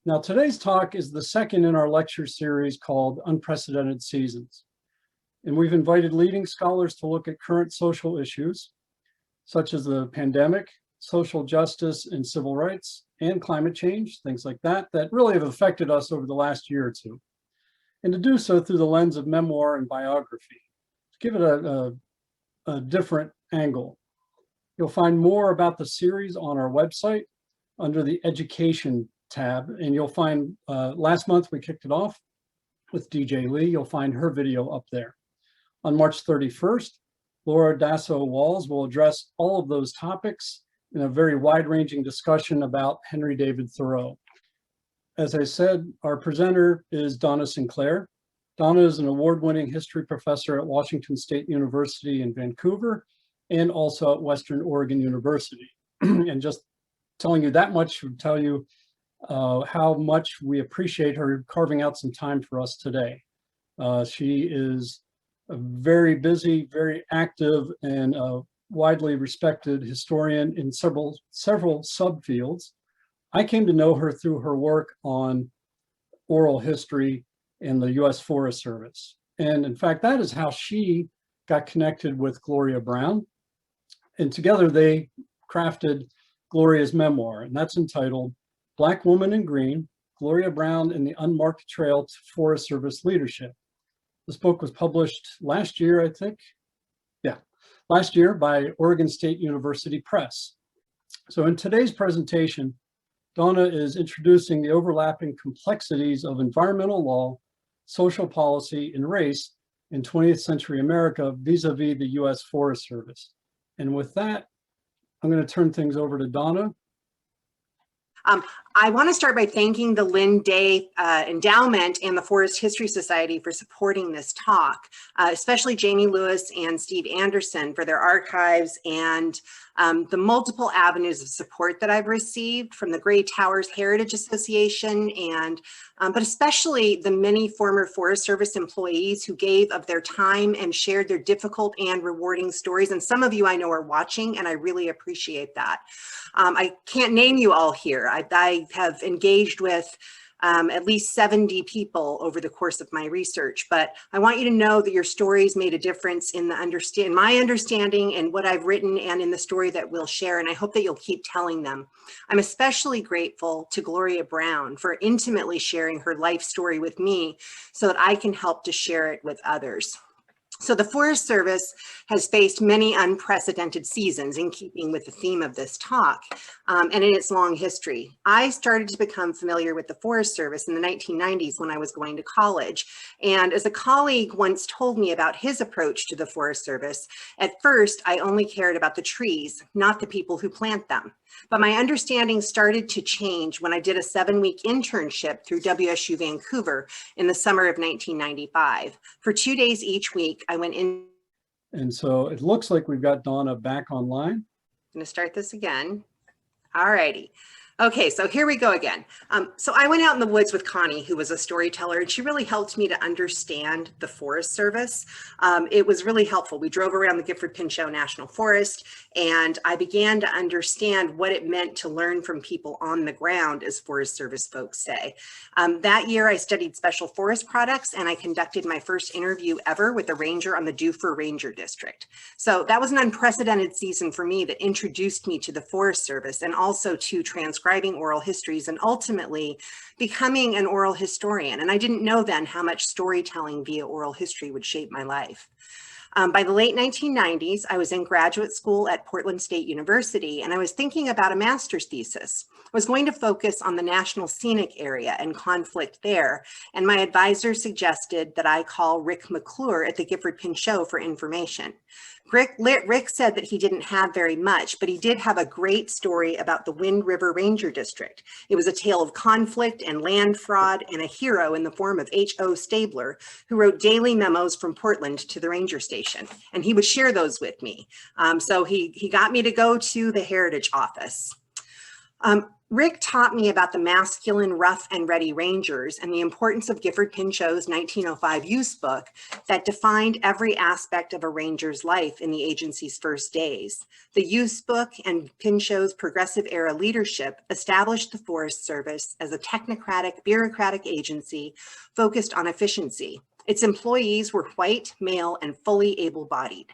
Now, today's talk is the second in our lecture series called Unprecedented Seasons. And we've invited leading scholars to look at current social issues, such as the pandemic, social justice and civil rights, and climate change, things like that, that really have affected us over the last year or two. And to do so through the lens of memoir and biography, to give it a different angle. You'll find more about the series on our website under the Education tab, and you'll find, last month we kicked it off with DJ Lee. You'll find her video up there. On March 31st, Laura Dasso-Walls will address all of those topics in a very wide-ranging discussion about Henry David Thoreau. As I said, our presenter is Donna Sinclair. Donna is an award-winning history professor at Washington State University in Vancouver and also at Western Oregon University. And just telling you that much would tell you how much we appreciate her carving out some time for us today. She is a very busy, very active, and widely respected historian in several subfields. I came to know her through her work on oral history in the U.S. Forest Service. And in fact, that is how she got connected with Gloria Brown. And together they crafted Gloria's memoir, and that's entitled Black Woman in Green, Gloria Brown and the Unmarked Trail to Forest Service Leadership. This book was published last year, I think. Yeah, last year by Oregon State University Press. So in today's presentation, Donna is introducing the overlapping complexities of environmental law, social policy, and race in 20th century America vis-a-vis the U.S. Forest Service. And with that, I'm going to turn things over to Donna. I want to start by thanking the Lynn Day Endowment and the Forest History Society for supporting this talk, especially Jamie Lewis and Steve Anderson for their archives and the multiple avenues of support that I've received from the Gray Towers Heritage Association and but especially the many former Forest Service employees who gave of their time and shared their difficult and rewarding stories. And some of you I know are watching, and I really appreciate that. I can't name you all here. I have engaged with at least 70 people over the course of my research, but I want you to know that your stories made a difference in my understanding and what I've written and in the story that we'll share, and I hope that you'll keep telling them. I'm especially grateful to Gloria Brown for intimately sharing her life story with me so that I can help to share it with others. So the Forest Service has faced many unprecedented seasons in keeping with the theme of this talk and in its long history. I started to become familiar with the Forest Service in the 1990s when I was going to college. And as a colleague once told me about his approach to the Forest Service, at first I only cared about the trees, not the people who plant them. But my understanding started to change when I did a 7-week internship through WSU Vancouver in the summer of 1995. For 2 days each week, I went in. And so it looks like we've got Donna back online. I'm going to start this again. All righty. Okay, so here we go again. So I went out in the woods with Connie, who was a storyteller, and she really helped me to understand the Forest Service. It was really helpful. We drove around the Gifford-Pinchot National Forest, and I began to understand what it meant to learn from people on the ground, as Forest Service folks say. That year, I studied special forest products, and I conducted my first interview ever with a ranger on the Dufur Ranger District. So that was an unprecedented season for me that introduced me to the Forest Service and also to transcribing oral histories and ultimately becoming an oral historian. And I didn't know then how much storytelling via oral history would shape my life. By the late 1990s, I was in graduate school at Portland State University, and I was thinking about a master's thesis. I was going to focus on the National Scenic Area and conflict there, and my advisor suggested that I call Rick McClure at the Gifford-Pinchot for information. Rick said that he didn't have very much, but he did have a great story about the Wind River Ranger District. It was a tale of conflict and land fraud and a hero in the form of H.O. Stabler, who wrote daily memos from Portland to the ranger station, and he would share those with me. So he got me to go to the Heritage Office. Rick taught me about the masculine rough and ready rangers and the importance of Gifford Pinchot's 1905 use book that defined every aspect of a ranger's life in the agency's first days. The use book and Pinchot's progressive era leadership established the Forest Service as a technocratic, bureaucratic agency focused on efficiency. Its employees were white, male, and fully able-bodied.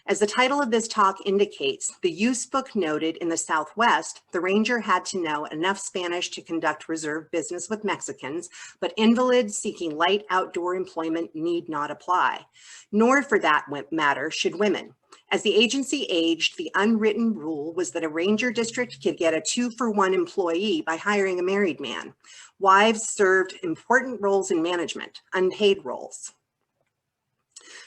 As the title of this talk indicates, the use book noted in the Southwest, the ranger had to know enough Spanish to conduct reserve business with Mexicans, but invalids seeking light outdoor employment need not apply, nor for that matter should women. As the agency aged, the unwritten rule was that a ranger district could get a 2-for-1 employee by hiring a married man. Wives served important roles in management, unpaid roles.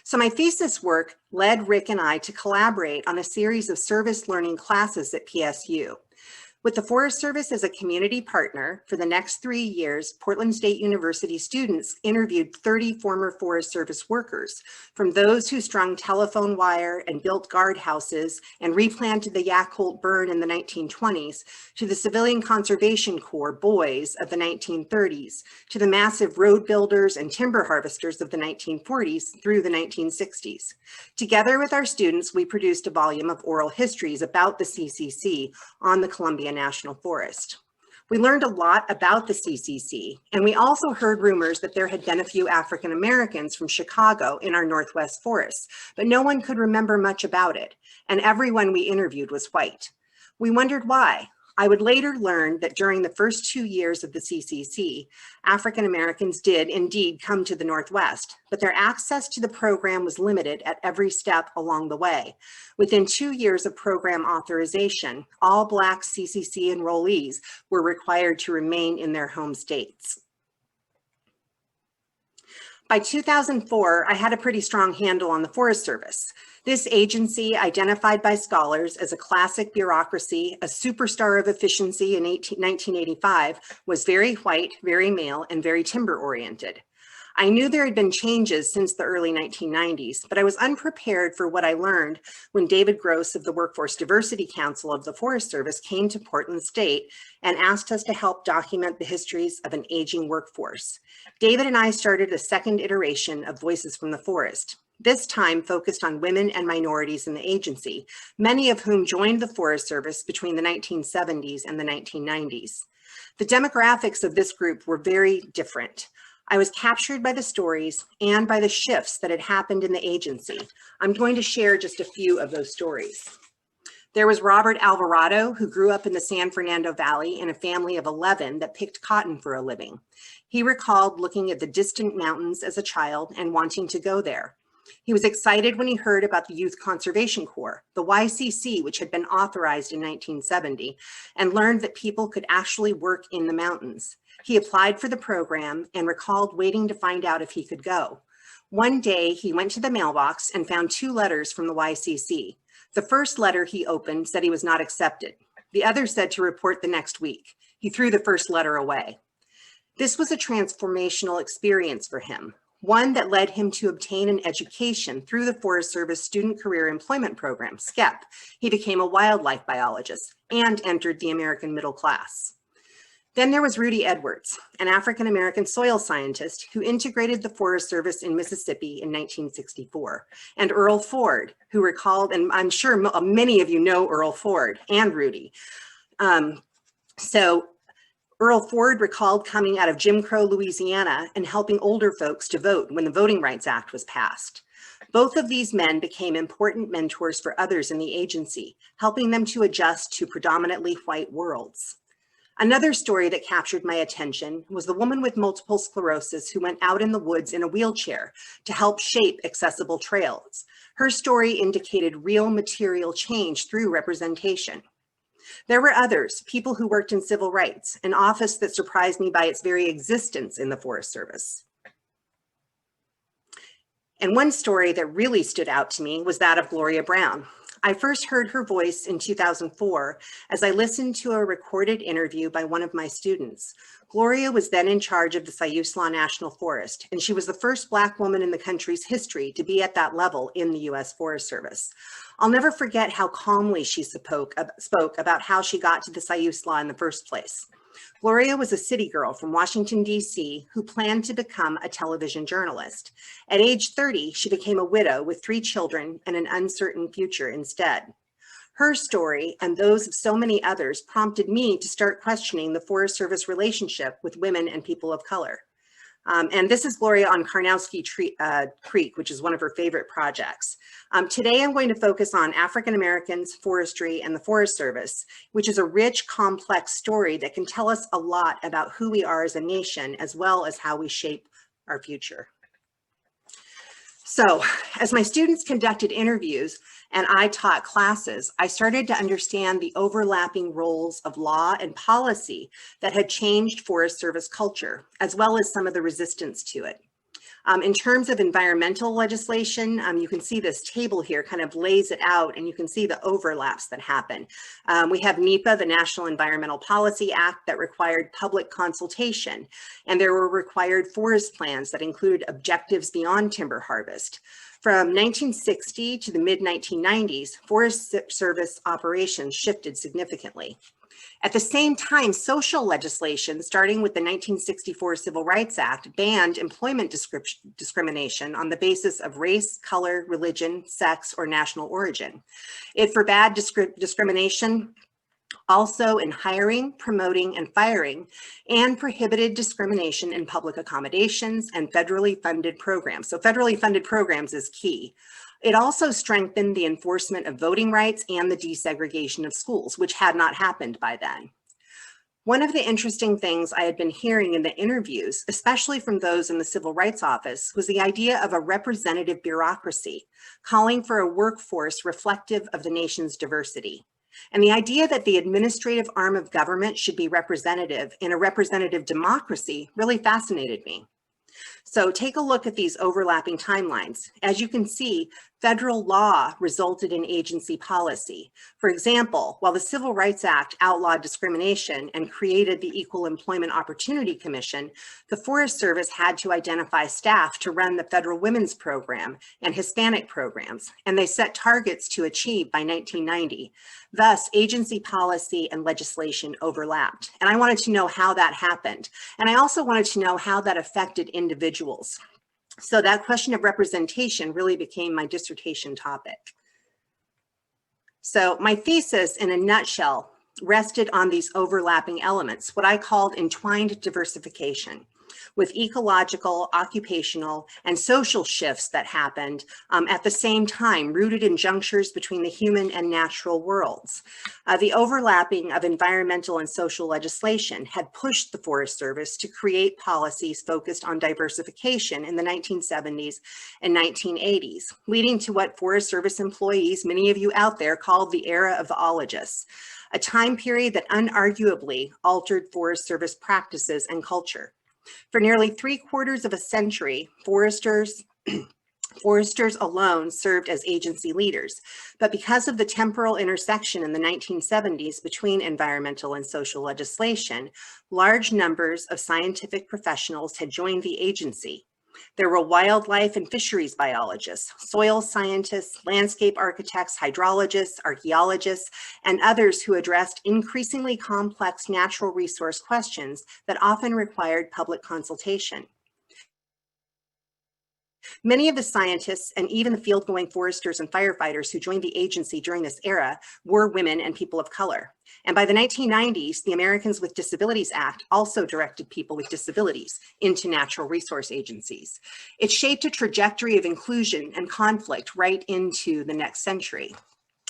So my thesis work led Rick and I to collaborate on a series of service learning classes at PSU. With the Forest Service as a community partner, for the next 3 years, Portland State University students interviewed 30 former Forest Service workers, from those who strung telephone wire and built guardhouses and replanted the Yakult burn in the 1920s, to the Civilian Conservation Corps boys of the 1930s, to the massive road builders and timber harvesters of the 1940s through the 1960s. Together with our students, we produced a volume of oral histories about the CCC on the Columbia National Forest. We learned a lot about the CCC, and we also heard rumors that there had been a few African Americans from Chicago in our Northwest forests, but no one could remember much about it, and everyone we interviewed was white. We wondered why. I would later learn that during the first 2 years of the CCC, African Americans did indeed come to the Northwest, but their access to the program was limited at every step along the way. Within 2 years of program authorization, all Black CCC enrollees were required to remain in their home states. By 2004, I had a pretty strong handle on the Forest Service. This agency, identified by scholars as a classic bureaucracy, a superstar of efficiency in 1985, was very white, very male, and very timber-oriented. I knew there had been changes since the early 1990s, but I was unprepared for what I learned when David Gross of the Workforce Diversity Council of the Forest Service came to Portland State and asked us to help document the histories of an aging workforce. David and I started a second iteration of Voices from the Forest, this time focused on women and minorities in the agency, many of whom joined the Forest Service between the 1970s and the 1990s. The demographics of this group were very different. I was captured by the stories and by the shifts that had happened in the agency. I'm going to share just a few of those stories. There was Robert Alvarado, who grew up in the San Fernando Valley in a family of 11 that picked cotton for a living. He recalled looking at the distant mountains as a child and wanting to go there. He was excited when he heard about the Youth Conservation Corps, the YCC, which had been authorized in 1970, and learned that people could actually work in the mountains. He applied for the program and recalled waiting to find out if he could go. One day, he went to the mailbox and found 2 letters from the YCC. The first letter he opened said he was not accepted. The other said to report the next week. He threw the first letter away. This was a transformational experience for him, one that led him to obtain an education through the Forest Service Student Career Employment Program, SCEP. He became a wildlife biologist and entered the American middle class. Then there was Rudy Edwards, an African-American soil scientist who integrated the Forest Service in Mississippi in 1964, and Earl Ford, who recalled, and I'm sure many of you know Earl Ford and Rudy. So Earl Ford recalled coming out of Jim Crow, Louisiana, and helping older folks to vote when the Voting Rights Act was passed. Both of these men became important mentors for others in the agency, helping them to adjust to predominantly white worlds. Another story that captured my attention was the woman with multiple sclerosis who went out in the woods in a wheelchair to help shape accessible trails. Her story indicated real material change through representation. There were others, people who worked in civil rights, an office that surprised me by its very existence in the Forest Service. And one story that really stood out to me was that of Gloria Brown. I first heard her voice in 2004 as I listened to a recorded interview by one of my students. Gloria was then in charge of the Siuslaw National Forest, and she was the first Black woman in the country's history to be at that level in the U.S. Forest Service. I'll never forget how calmly she spoke about how she got to the Siuslaw in the first place. Gloria was a city girl from Washington, D.C., who planned to become a television journalist. At age 30, she became a widow with 3 children and an uncertain future instead. Her story and those of so many others prompted me to start questioning the Forest Service relationship with women and people of color. And this is Gloria on Karnowski Creek, which is one of her favorite projects. Today, I'm going to focus on African Americans, forestry, and the Forest Service, which is a rich, complex story that can tell us a lot about who we are as a nation, as well as how we shape our future. So, as my students conducted interviews and I taught classes, I started to understand the overlapping roles of law and policy that had changed Forest Service culture, as well as some of the resistance to it. In terms of environmental legislation, you can see this table here kind of lays it out, and you can see the overlaps that happen. We have NEPA, the National Environmental Policy Act, that required public consultation, and there were required forest plans that included objectives beyond timber harvest. From 1960 to the mid-1990s, Forest Service operations shifted significantly. At the same time, social legislation, starting with the 1964 Civil Rights Act, banned employment discrimination on the basis of race, color, religion, sex, or national origin. It forbade discrimination also in hiring, promoting, and firing, and prohibited discrimination in public accommodations and federally funded programs. So federally funded programs is key. It also strengthened the enforcement of voting rights and the desegregation of schools, which had not happened by then. One of the interesting things I had been hearing in the interviews, especially from those in the Civil Rights Office, was the idea of a representative bureaucracy, calling for a workforce reflective of the nation's diversity. And the idea that the administrative arm of government should be representative in a representative democracy really fascinated me. So take a look at these overlapping timelines. As you can see, federal law resulted in agency policy. For example, while the Civil Rights Act outlawed discrimination and created the Equal Employment Opportunity Commission, the Forest Service had to identify staff to run the Federal Women's Program and Hispanic programs, and they set targets to achieve by 1990. Thus, agency policy and legislation overlapped. And I wanted to know how that happened. And I also wanted to know how that affected individuals. So that question of representation really became my dissertation topic. So my thesis, in a nutshell, rested on these overlapping elements, what I called entwined diversification, with ecological, occupational, and social shifts that happened at the same time, rooted in junctures between the human and natural worlds. The overlapping of environmental and social legislation had pushed the Forest Service to create policies focused on diversification in the 1970s and 1980s, leading to what Forest Service employees, many of you out there, called the era of the ologists, a time period that unarguably altered Forest Service practices and culture. For nearly 3/4 of a century, foresters alone served as agency leaders. But because of the temporal intersection in the 1970s between environmental and social legislation, large numbers of scientific professionals had joined the agency. There were wildlife and fisheries biologists, soil scientists, landscape architects, hydrologists, archaeologists, and others who addressed increasingly complex natural resource questions that often required public consultation. Many of the scientists and even the field-going foresters and firefighters who joined the agency during this era were women and people of color. And by the 1990s, the Americans with Disabilities Act also directed people with disabilities into natural resource agencies. It shaped a trajectory of inclusion and conflict right into the next century.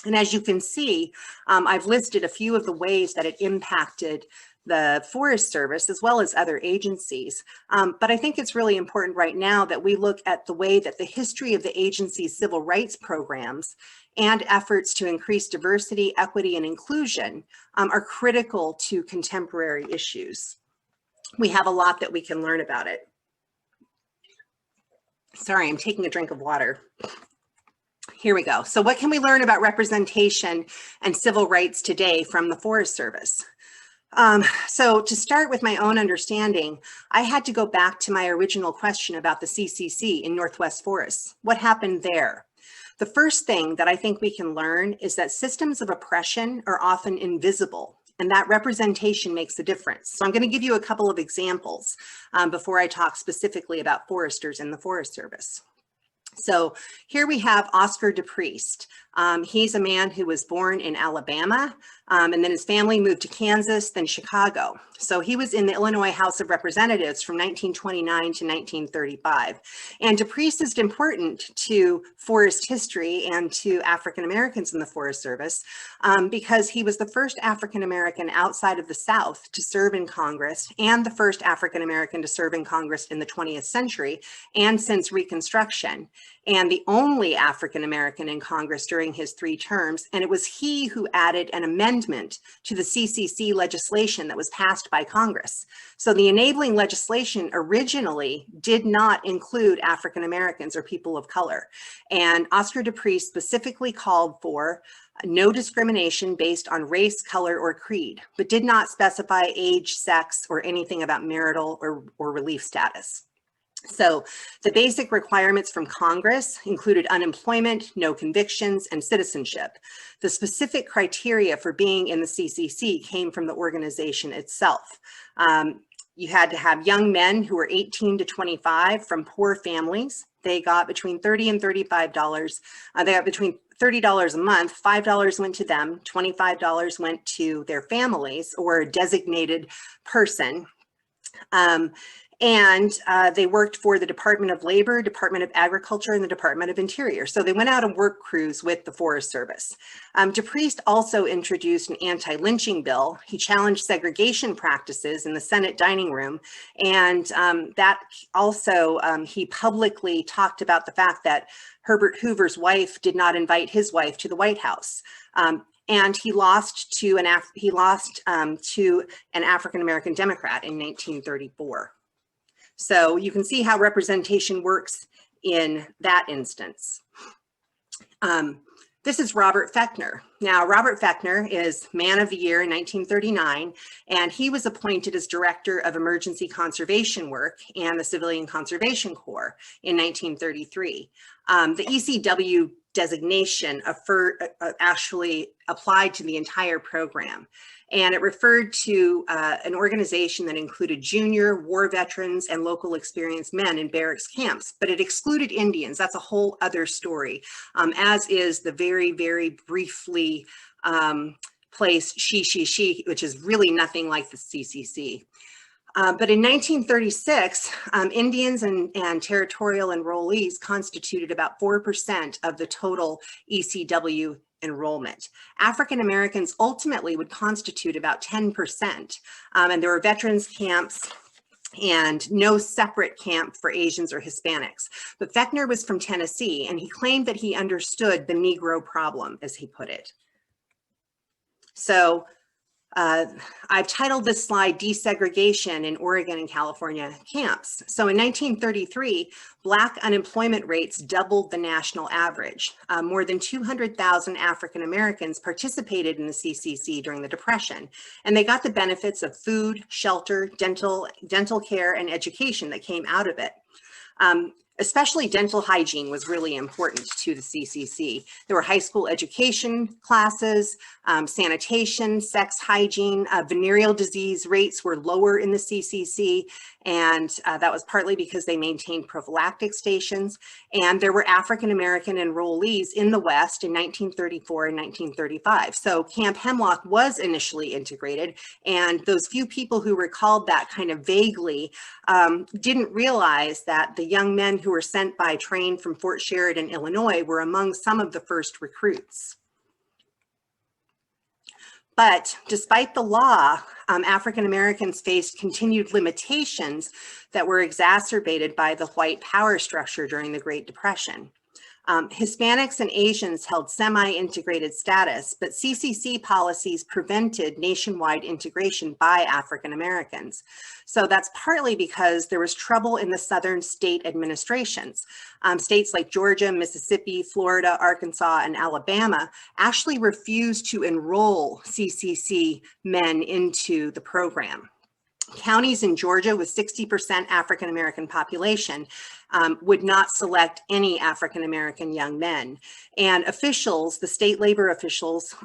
And as you can see, I've listed a few of the ways that it impacted the Forest Service as well as other agencies. But I think it's really important right now that we look at the way that the history of the agency's civil rights programs and efforts to increase diversity, equity, and inclusion are critical to contemporary issues. We have a lot that we can learn about it. Sorry, I'm taking a drink of water. Here we go. So what can we learn about representation and civil rights today from the Forest Service? So to start with my own understanding, I had to go back to my original question about the CCC in Northwest Forests. What happened there? The first thing that I think we can learn is that systems of oppression are often invisible, and that representation makes a difference. So I'm going to give you a couple of examples before I talk specifically about foresters in the Forest Service. So here we have Oscar DePriest. He's a man who was born in Alabama, and then his family moved to Kansas, then Chicago. So he was in the Illinois House of Representatives from 1929 to 1935. And DePriest is important to forest history and to African Americans in the Forest Service because he was the first African American outside of the South to serve in Congress and the first African American to serve in Congress in the 20th century and since Reconstruction, and the only African American in Congress during his 3 terms. And it was he who added an amendment to the CCC legislation that was passed by Congress. So the enabling legislation originally did not include African Americans or people of color. And Oscar DePriest specifically called for no discrimination based on race, color, or creed, but did not specify age, sex, or anything about marital or relief status. So the basic requirements from Congress included unemployment, no convictions, and citizenship. The specific criteria for being in the CCC came from the organization itself. You had to have young men who were 18 to 25 from poor families. They got between $30 and $35. They got between $30 a month, $5 went to them, $25 went to their families or a designated person. And they worked for the Department of Labor, Department of Agriculture, and the Department of Interior. So they went out on work crews with the Forest Service. DePriest also introduced an anti-lynching bill. He challenged segregation practices in the Senate dining room. And that also, he publicly talked about the fact that Herbert Hoover's wife did not invite his wife to the White House. And he lost to an African-American Democrat in 1934. So you can see how representation works in that instance. This is Robert Fechner. Now, Robert Fechner is Man of the Year in 1939, and he was appointed as Director of Emergency Conservation Work and the Civilian Conservation Corps in 1933. The ECW designation actually applied to the entire program. And it referred to an organization that included junior, war veterans, and local experienced men in barracks camps, but it excluded Indians. That's a whole other story, as is the very, very briefly placed she, which is really nothing like the CCC. But in 1936, Indians and territorial enrollees constituted about 4% of the total ECW enrollment. African Americans ultimately would constitute about 10%, and there were veterans camps and no separate camp for Asians or Hispanics. But Fechner was from Tennessee, and he claimed that he understood the Negro problem, as he put it. So I've titled this slide Desegregation in Oregon and California Camps. So in 1933, Black unemployment rates doubled the national average. More than 200,000 African Americans participated in the CCC during the Depression, and they got the benefits of food, shelter, dental care, and education that came out of it. Especially dental hygiene was really important to the CCC. There were high school education classes, sanitation, sex hygiene, venereal disease rates were lower in the CCC, and that was partly because they maintained prophylactic stations. And there were African American enrollees in the West in 1934 and 1935. So Camp Hemlock was initially integrated, and those few people who recalled that kind of vaguely didn't realize that the young men who were sent by train from Fort Sheridan, Illinois, were among some of the first recruits. But despite the law, African Americans faced continued limitations that were exacerbated by the white power structure during the Great Depression. Hispanics and Asians held semi-integrated status, but CCC policies prevented nationwide integration by African Americans. So that's partly because there was trouble in the Southern state administrations. States like Georgia, Mississippi, Florida, Arkansas, and Alabama actually refused to enroll CCC men into the program. Counties in Georgia with 60% African American population would not select any African American young men. And officials, the state labor officials,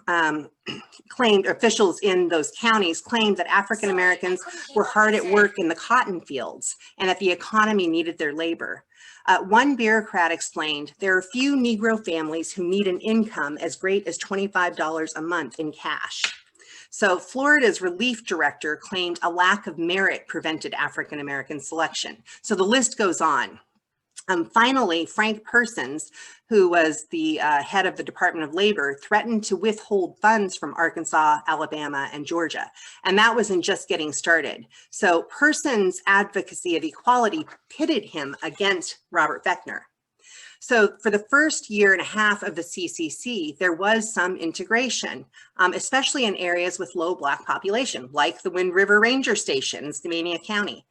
officials in those counties claimed that African Americans were hard at work in the cotton fields and that the economy needed their labor. One bureaucrat explained, there are few Negro families who need an income as great as $25 a month in cash. So Florida's relief director claimed a lack of merit prevented African American selection. So the list goes on. Finally, Frank Persons, who was the head of the Department of Labor, threatened to withhold funds from Arkansas, Alabama, and Georgia. And that wasn't just getting started. So Persons' advocacy of equality pitted him against Robert Fechner. So for the first year and a half of the CCC, there was some integration, especially in areas with low Black population, like the Wind River Ranger Station in Skamania County.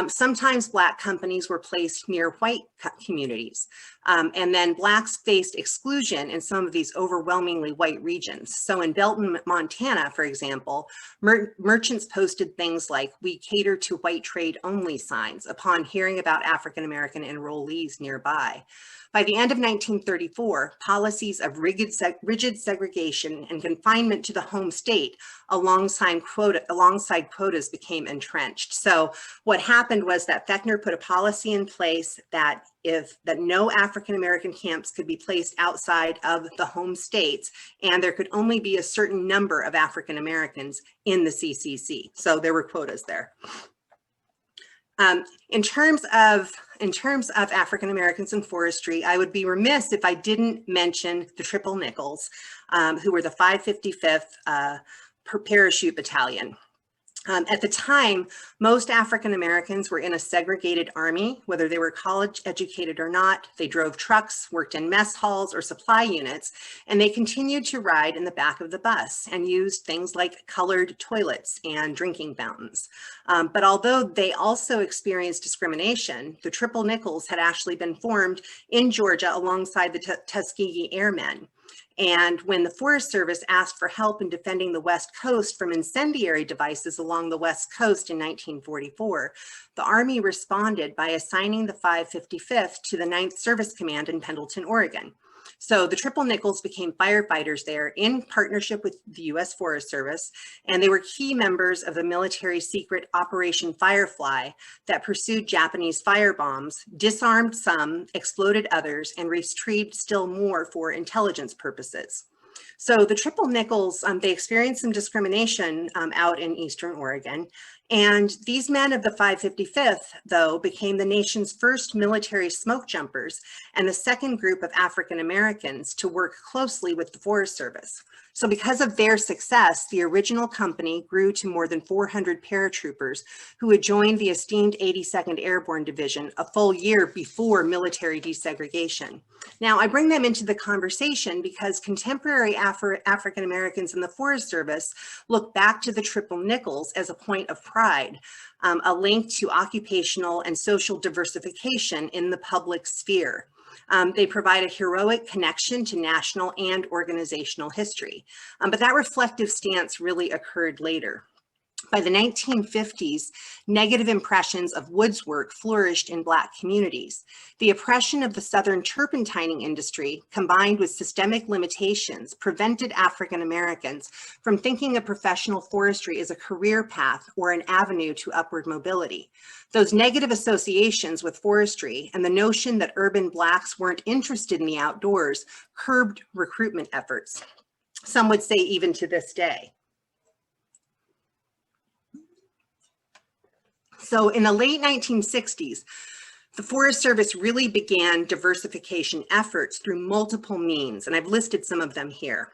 Sometimes Black companies were placed near white communities, and then Blacks faced exclusion in some of these overwhelmingly white regions. So in Belton, Montana, for example, merchants posted things like, "We cater to white trade only" signs upon hearing about African American enrollees nearby. By the end of 1934, policies of rigid segregation and confinement to the home state alongside quotas became entrenched. So what happened was that Fechner put a policy in place that no African American camps could be placed outside of the home states, and there could only be a certain number of African Americans in the CCC. So there were quotas there. In terms of African Americans in forestry, I would be remiss if I didn't mention the Triple Nickels, who were the 555th Parachute Battalion. At the time, most African Americans were in a segregated army, whether they were college educated or not. They drove trucks, worked in mess halls or supply units, and they continued to ride in the back of the bus and used things like colored toilets and drinking fountains. But although they also experienced discrimination, the Triple Nickels had actually been formed in Georgia alongside the Tuskegee Airmen. And when the Forest Service asked for help in defending the West Coast from incendiary devices along the West Coast in 1944, the Army responded by assigning the 555th to the 9th Service Command in Pendleton, Oregon. So the Triple Nickels became firefighters there in partnership with the U.S. Forest Service, and they were key members of the military secret Operation Firefly that pursued Japanese firebombs, disarmed some, exploded others, and retrieved still more for intelligence purposes. So the Triple Nickels, they experienced some discrimination out in Eastern Oregon. And these men of the 555th, though, became the nation's first military smoke jumpers and the second group of African Americans to work closely with the Forest Service. So because of their success, the original company grew to more than 400 paratroopers who had joined the esteemed 82nd Airborne Division a full year before military desegregation. Now, I bring them into the conversation because contemporary African Americans in the Forest Service look back to the Triple Nickels as a point of pride, a link to occupational and social diversification in the public sphere. They provide a heroic connection to national and organizational history, but that reflective stance really occurred later. By the 1950s, negative impressions of woods work flourished in Black communities. The oppression of the Southern turpentining industry, combined with systemic limitations, prevented African Americans from thinking of professional forestry as a career path or an avenue to upward mobility. Those negative associations with forestry and the notion that urban Blacks weren't interested in the outdoors curbed recruitment efforts. Some would say even to this day. So in the late 1960s, the Forest Service really began diversification efforts through multiple means, and I've listed some of them here.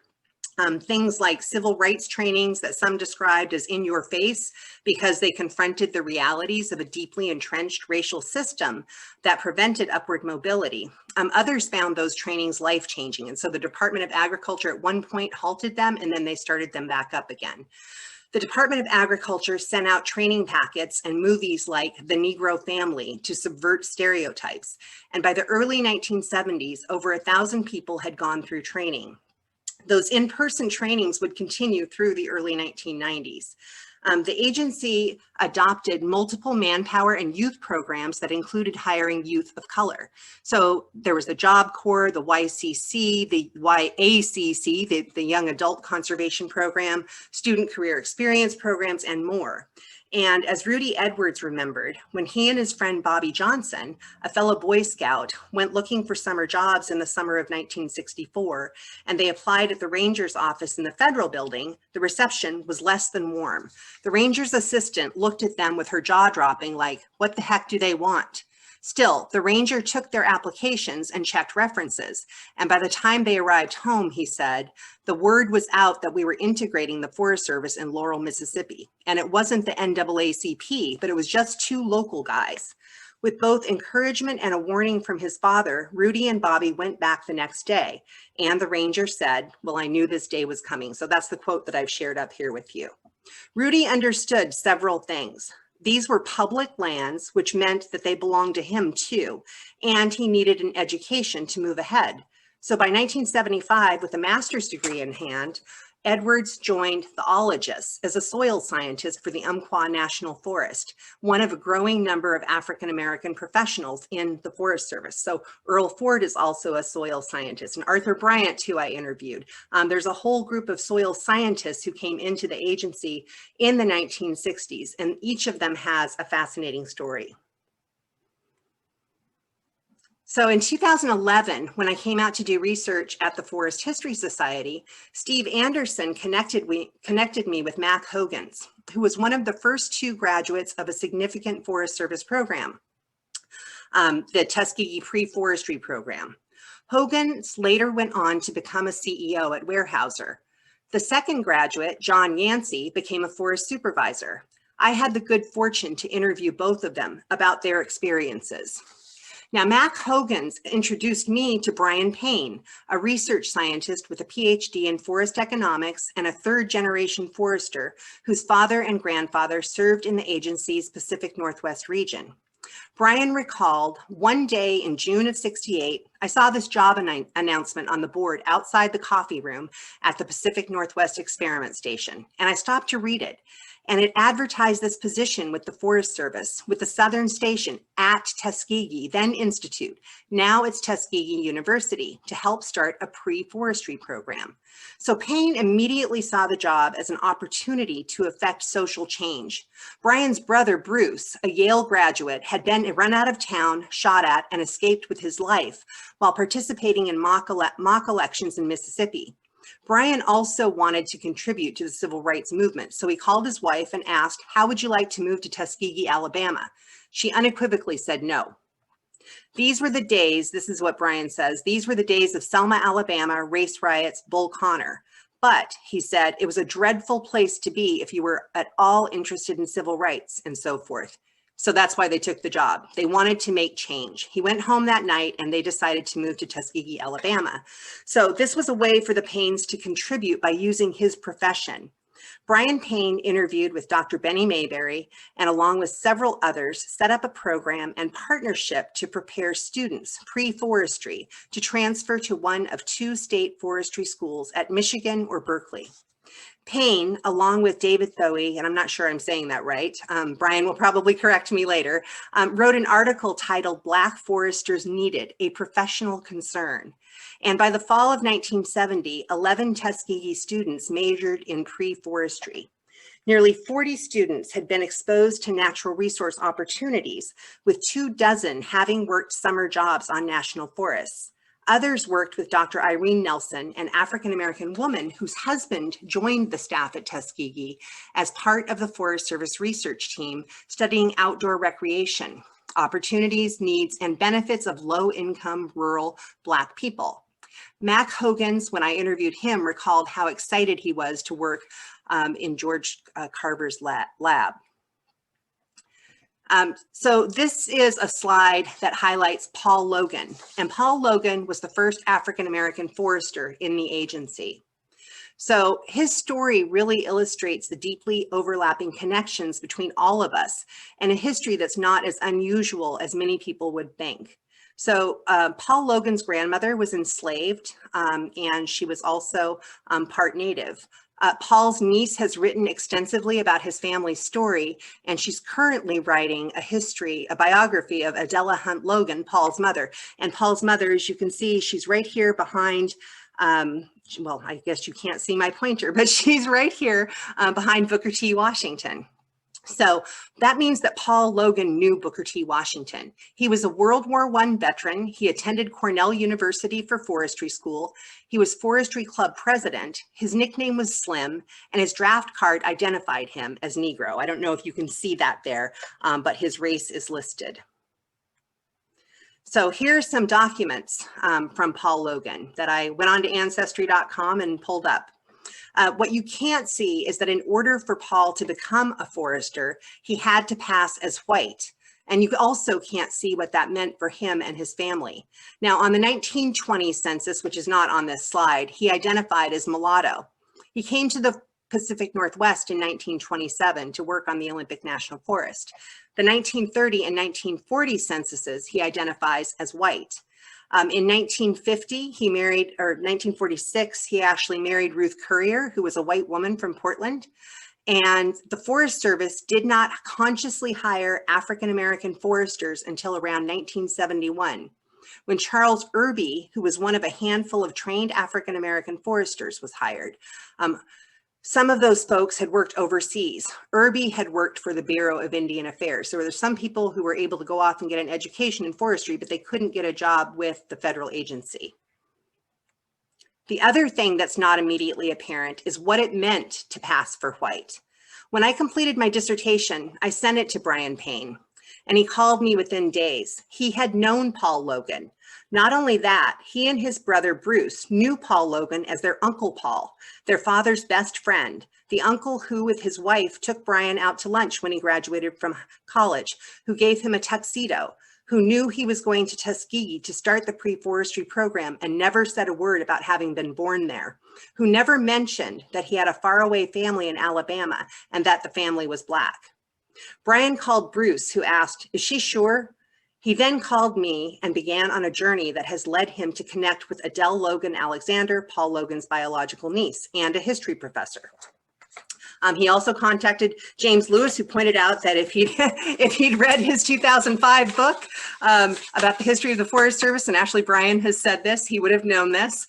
Things like civil rights trainings that some described as in your face because they confronted the realities of a deeply entrenched racial system that prevented upward mobility. Others found those trainings life-changing, and so the Department of Agriculture at one point halted them, and then they started them back up again. The Department of Agriculture sent out training packets and movies like The Negro Family to subvert stereotypes, and by the early 1970s, over 1,000 people had gone through training. Those in-person trainings would continue through the early 1990s. The agency adopted multiple manpower and youth programs that included hiring youth of color. So there was the Job Corps, the YCC, the YACC, the Young Adult Conservation Program, Student Career Experience programs, and more. And as Rudy Edwards remembered, when he and his friend Bobby Johnson, a fellow Boy Scout, went looking for summer jobs in the summer of 1964, and they applied at the Ranger's office in the Federal Building, the reception was less than warm. The Ranger's assistant looked at them with her jaw dropping like, what the heck do they want? Still, the Ranger took their applications and checked references. And by the time they arrived home, he said, the word was out that we were integrating the Forest Service in Laurel, Mississippi. And it wasn't the NAACP, but it was just two local guys. With both encouragement and a warning from his father, Rudy and Bobby went back the next day. And the Ranger said, well, I knew this day was coming. So that's the quote that I've shared up here with you. Rudy understood several things. These were public lands, which meant that they belonged to him too, and he needed an education to move ahead. So by 1975, with a master's degree in hand, Edwards joined the ologists as a soil scientist for the Umpqua National Forest, one of a growing number of African-American professionals in the Forest Service. So Earl Ford is also a soil scientist, and Arthur Bryant, who I interviewed. There's a whole group of soil scientists who came into the agency in the 1960s, and each of them has a fascinating story. So in 2011, when I came out to do research at the Forest History Society, Steve Anderson connected me with Mac Hogans, who was one of the first two graduates of a significant Forest Service program, the Tuskegee Pre-Forestry Program. Hogans later went on to become a CEO at Weyerhaeuser. The second graduate, John Yancey, became a forest supervisor. I had the good fortune to interview both of them about their experiences. Now, Mac Hogans introduced me to Brian Payne, a research scientist with a PhD in forest economics and a third-generation forester whose father and grandfather served in the agency's Pacific Northwest region. Brian recalled, one day in June of '68, I saw this job announcement on the board outside the coffee room at the Pacific Northwest Experiment Station, and I stopped to read it. And it advertised this position with the Forest Service, with the Southern Station at Tuskegee, then Institute. Now it's Tuskegee University, to help start a pre-forestry program. So Payne immediately saw the job as an opportunity to affect social change. Brian's brother, Bruce, a Yale graduate, had been run out of town, shot at, and escaped with his life while participating in mock elections in Mississippi. Brian also wanted to contribute to the civil rights movement, so he called his wife and asked, how would you like to move to Tuskegee, Alabama? She unequivocally said no. These were the days, this is what Brian says, these were the days of Selma, Alabama, race riots, Bull Connor. But, he said, it was a dreadful place to be if you were at all interested in civil rights and so forth. So that's why they took the job. They wanted to make change. He went home that night and they decided to move to Tuskegee, Alabama. So this was a way for the Paynes to contribute by using his profession. Brian Payne interviewed with Dr. Benny Mayberry and along with several others set up a program and partnership to prepare students pre-forestry to transfer to one of two state forestry schools at Michigan or Berkeley. Payne, along with David Thoe, and I'm not sure I'm saying that right, Brian will probably correct me later, wrote an article titled Black Foresters Needed, a Professional Concern. And by the fall of 1970, 11 Tuskegee students majored in pre-forestry. Nearly 40 students had been exposed to natural resource opportunities, with 24 having worked summer jobs on national forests. Others worked with Dr. Irene Nelson, an African-American woman whose husband joined the staff at Tuskegee as part of the Forest Service research team studying outdoor recreation, opportunities, needs, and benefits of low-income rural Black people. Mac Hogan's, when I interviewed him, recalled how excited he was to work in George Carver's lab. So this is a slide that highlights Paul Logan, and Paul Logan was the first African-American forester in the agency. So his story really illustrates the deeply overlapping connections between all of us and a history that's not as unusual as many people would think. So Paul Logan's grandmother was enslaved, and she was also part Native. Paul's niece has written extensively about his family's story, and she's currently writing a biography of Adela Hunt Logan, Paul's mother. And Paul's mother, as you can see, she's right here behind, well, I guess you can't see my pointer, but she's right here behind Booker T. Washington. So that means that Paul Logan knew Booker T. Washington. He was a World War I veteran. He attended Cornell University for forestry school. He was Forestry Club president. His nickname was Slim, and his draft card identified him as Negro. I don't know if you can see that there, but his race is listed. So here's some documents from Paul Logan that I went on to ancestry.com and pulled up. What you can't see is that in order for Paul to become a forester, he had to pass as white. And you also can't see what that meant for him and his family. Now, on the 1920 census, which is not on this slide, he identified as mulatto. He came to the Pacific Northwest in 1927 to work on the Olympic National Forest. The 1930 and 1940 censuses, he identifies as white. In 1950, he married, or 1946, he actually married Ruth Currier, who was a white woman from Portland. And the Forest Service did not consciously hire African-American foresters until around 1971, when Charles Irby, who was one of a handful of trained African-American foresters, was hired. Some of those folks had worked overseas. Irby had worked for the Bureau of Indian Affairs. So there's some people who were able to go off and get an education in forestry, but they couldn't get a job with the federal agency. The other thing that's not immediately apparent is what it meant to pass for white. When I completed my dissertation, I sent it to Brian Payne, and he called me within days. He had known Paul Logan. Not only that, he and his brother Bruce knew Paul Logan as their Uncle Paul, their father's best friend, the uncle who, with his wife, took Brian out to lunch when he graduated from college, who gave him a tuxedo, who knew he was going to Tuskegee to start the pre-forestry program and never said a word about having been born there, who never mentioned that he had a faraway family in Alabama and that the family was Black. Brian called Bruce, who asked, "Is she sure?" He then called me and began on a journey that has led him to connect with Adele Logan Alexander, Paul Logan's biological niece, and a history professor. He also contacted James Lewis, who pointed out that if he'd read his 2005 book about the history of the Forest Service, and actually Brian has said this, he would have known this.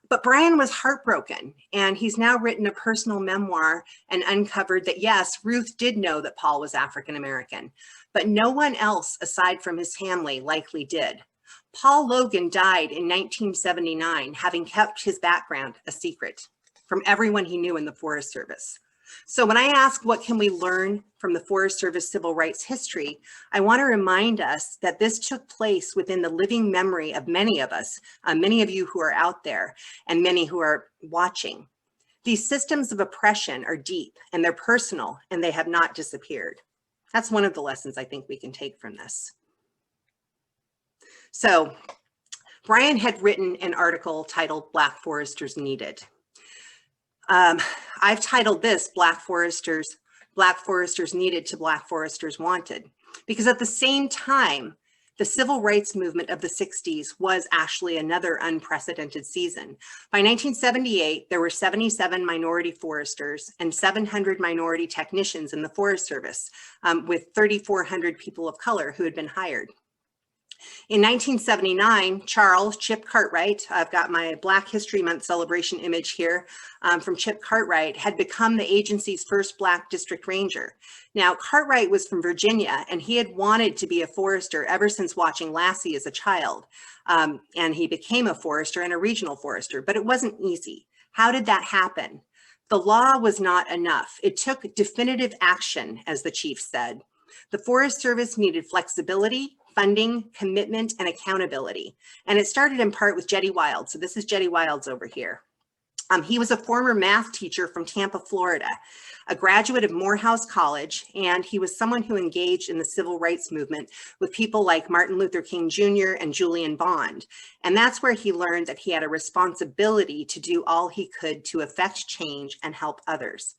But Brian was heartbroken, and he's now written a personal memoir and uncovered that, yes, Ruth did know that Paul was African American, but no one else aside from his family likely did. Paul Logan died in 1979, having kept his background a secret from everyone he knew in the Forest Service. So when I ask what can we learn from the Forest Service civil rights history, I want to remind us that this took place within the living memory of many of us, many of you who are out there and many who are watching. These systems of oppression are deep and they're personal and they have not disappeared. That's one of the lessons I think we can take from this. So Brian had written an article titled Black Foresters Needed. I've titled this Black Foresters Needed to Black Foresters Wanted, because at the same time, the civil rights movement of the 60s was actually another unprecedented season. By 1978, there were 77 minority foresters and 700 minority technicians in the Forest Service, with 3,400 people of color who had been hired. In 1979, Charles Chip Cartwright, I've got my Black History Month celebration image here from Chip Cartwright, had become the agency's first Black district ranger. Now, Cartwright was from Virginia, and he had wanted to be a forester ever since watching Lassie as a child. And he became a forester and a regional forester, but it wasn't easy. How did that happen? The law was not enough. It took definitive action, as the chief said. The Forest Service needed flexibility, funding, commitment, and accountability. And it started in part with Jetty Wilds. So this is Jetty Wilds over here. He was a former math teacher from Tampa, Florida, a graduate of Morehouse College, and he was someone who engaged in the civil rights movement with people like Martin Luther King Jr. and Julian Bond. And that's where he learned that he had a responsibility to do all he could to affect change and help others.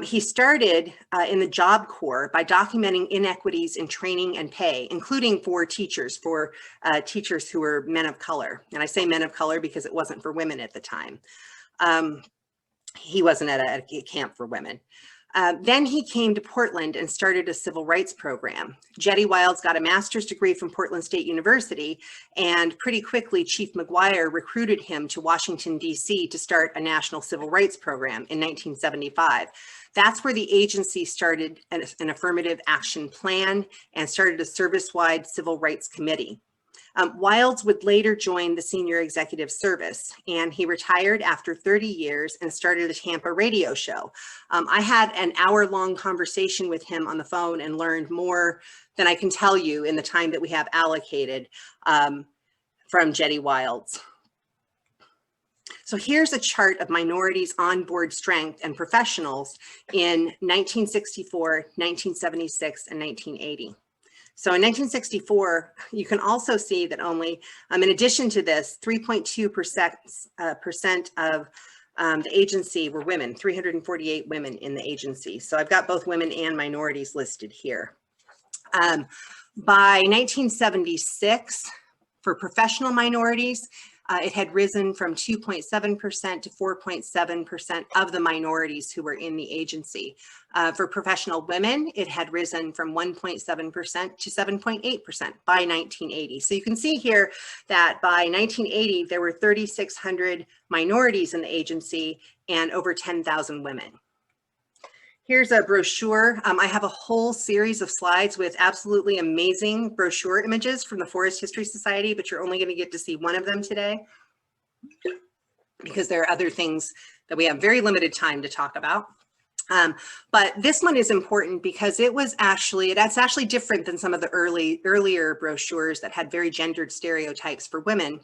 He started in the Job Corps by documenting inequities in training and pay, including for teachers who were men of color. And I say men of color because it wasn't for women at the time. He wasn't at a camp for women. Then he came to Portland and started a civil rights program. Jetty Wilds got a master's degree from Portland State University, and pretty quickly Chief McGuire recruited him to Washington, D.C. to start a national civil rights program in 1975. That's where the agency started an affirmative action plan and started a service-wide civil rights committee. Wilds would later join the senior executive service, and he retired after 30 years and started a Tampa radio show. I had an hour-long conversation with him on the phone and learned more than I can tell you in the time that we have allocated from Jetty Wilds. So here's a chart of minorities on board strength and professionals in 1964, 1976, and 1980. So in 1964, you can also see that only, in addition to this, 3.2% of the agency were women, 348 women in the agency. So I've got both women and minorities listed here. By 1976, for professional minorities, it had risen from 2.7% to 4.7% of the minorities who were in the agency. For professional women, it had risen from 1.7% to 7.8% by 1980. So you can see here that by 1980, there were 3,600 minorities in the agency and over 10,000 women. Here's a brochure. I have a whole series of slides with absolutely amazing brochure images from the Forest History Society, but you're only going to get to see one of them today because there are other things that we have very limited time to talk about. But this one is important because that's actually different than some of the earlier brochures that had very gendered stereotypes for women.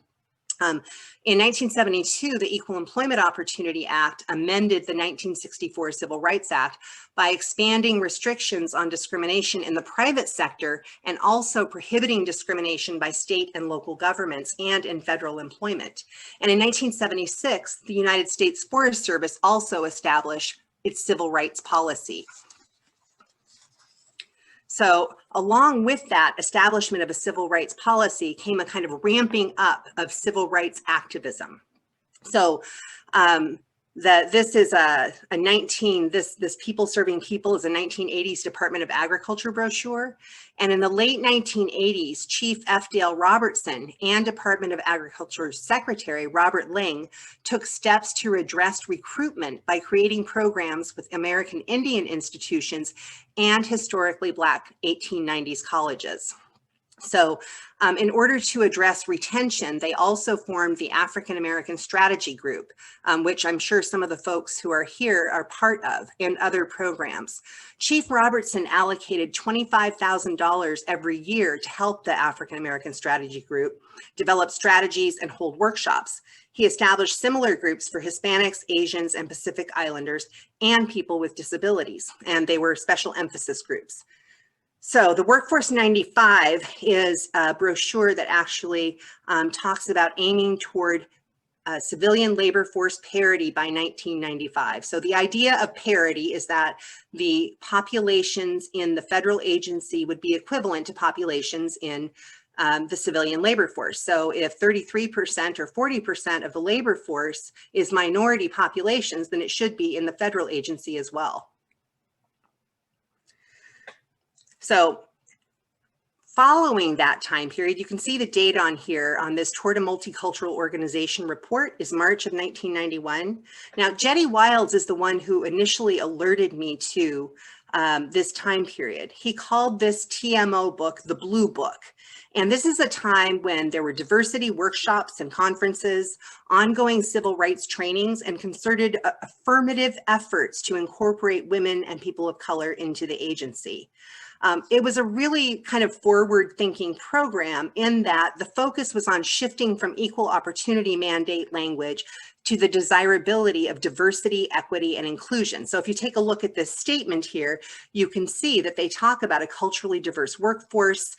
In 1972, the Equal Employment Opportunity Act amended the 1964 Civil Rights Act by expanding restrictions on discrimination in the private sector and also prohibiting discrimination by state and local governments and in federal employment. And in 1976, the United States Forest Service also established its civil rights policy. So along with that establishment of a civil rights policy came a kind of ramping up of civil rights activism. So this People Serving People is a 1980s Department of Agriculture brochure. And in the late 1980s, Chief F. Dale Robertson and Department of Agriculture Secretary Robert Ling took steps to address recruitment by creating programs with American Indian institutions and historically Black 1890s colleges. So in order to address retention, they also formed the African American Strategy Group, which I'm sure some of the folks who are here are part of, and other programs. Chief Robertson allocated $25,000 every year to help the African American Strategy Group develop strategies and hold workshops. He established similar groups for Hispanics, Asians, and Pacific Islanders, and people with disabilities, and they were special emphasis groups. So the Workforce 95 is a brochure that actually talks about aiming toward civilian labor force parity by 1995. So the idea of parity is that the populations in the federal agency would be equivalent to populations in the civilian labor force. So if 33% or 40% of the labor force is minority populations, then it should be in the federal agency as well. So following that time period, you can see the date on here on this Toward a Multicultural Organization report is March of 1991. Now, Jetty Wilds is the one who initially alerted me to this time period. He called this TMO book the Blue Book. And this is a time when there were diversity workshops and conferences, ongoing civil rights trainings, and concerted affirmative efforts to incorporate women and people of color into the agency. It was a really kind of forward-thinking program in that the focus was on shifting from equal opportunity mandate language to the desirability of diversity, equity, and inclusion. So if you take a look at this statement here, you can see that they talk about a culturally diverse workforce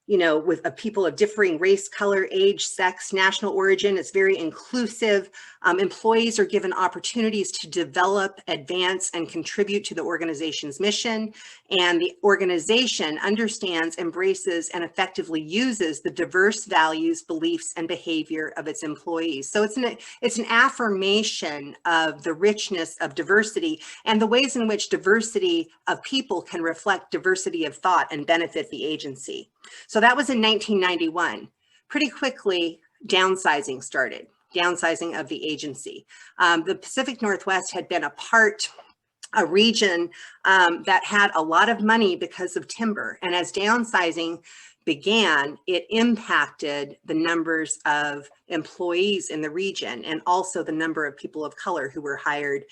you know, with people of differing race, color, age, sex, national origin. It's very inclusive. Employees are given opportunities to develop, advance, and contribute to the organization's mission. And the organization understands, embraces, and effectively uses the diverse values, beliefs, and behavior of its employees. So it's an affirmation of the richness of diversity and the ways in which diversity of people can reflect diversity of thought and benefit the agency. So that was in 1991. Pretty quickly, downsizing started, downsizing of the agency. The Pacific Northwest had been a region that had a lot of money because of timber. And as downsizing began, it impacted the numbers of employees in the region and also the number of people of color who were hired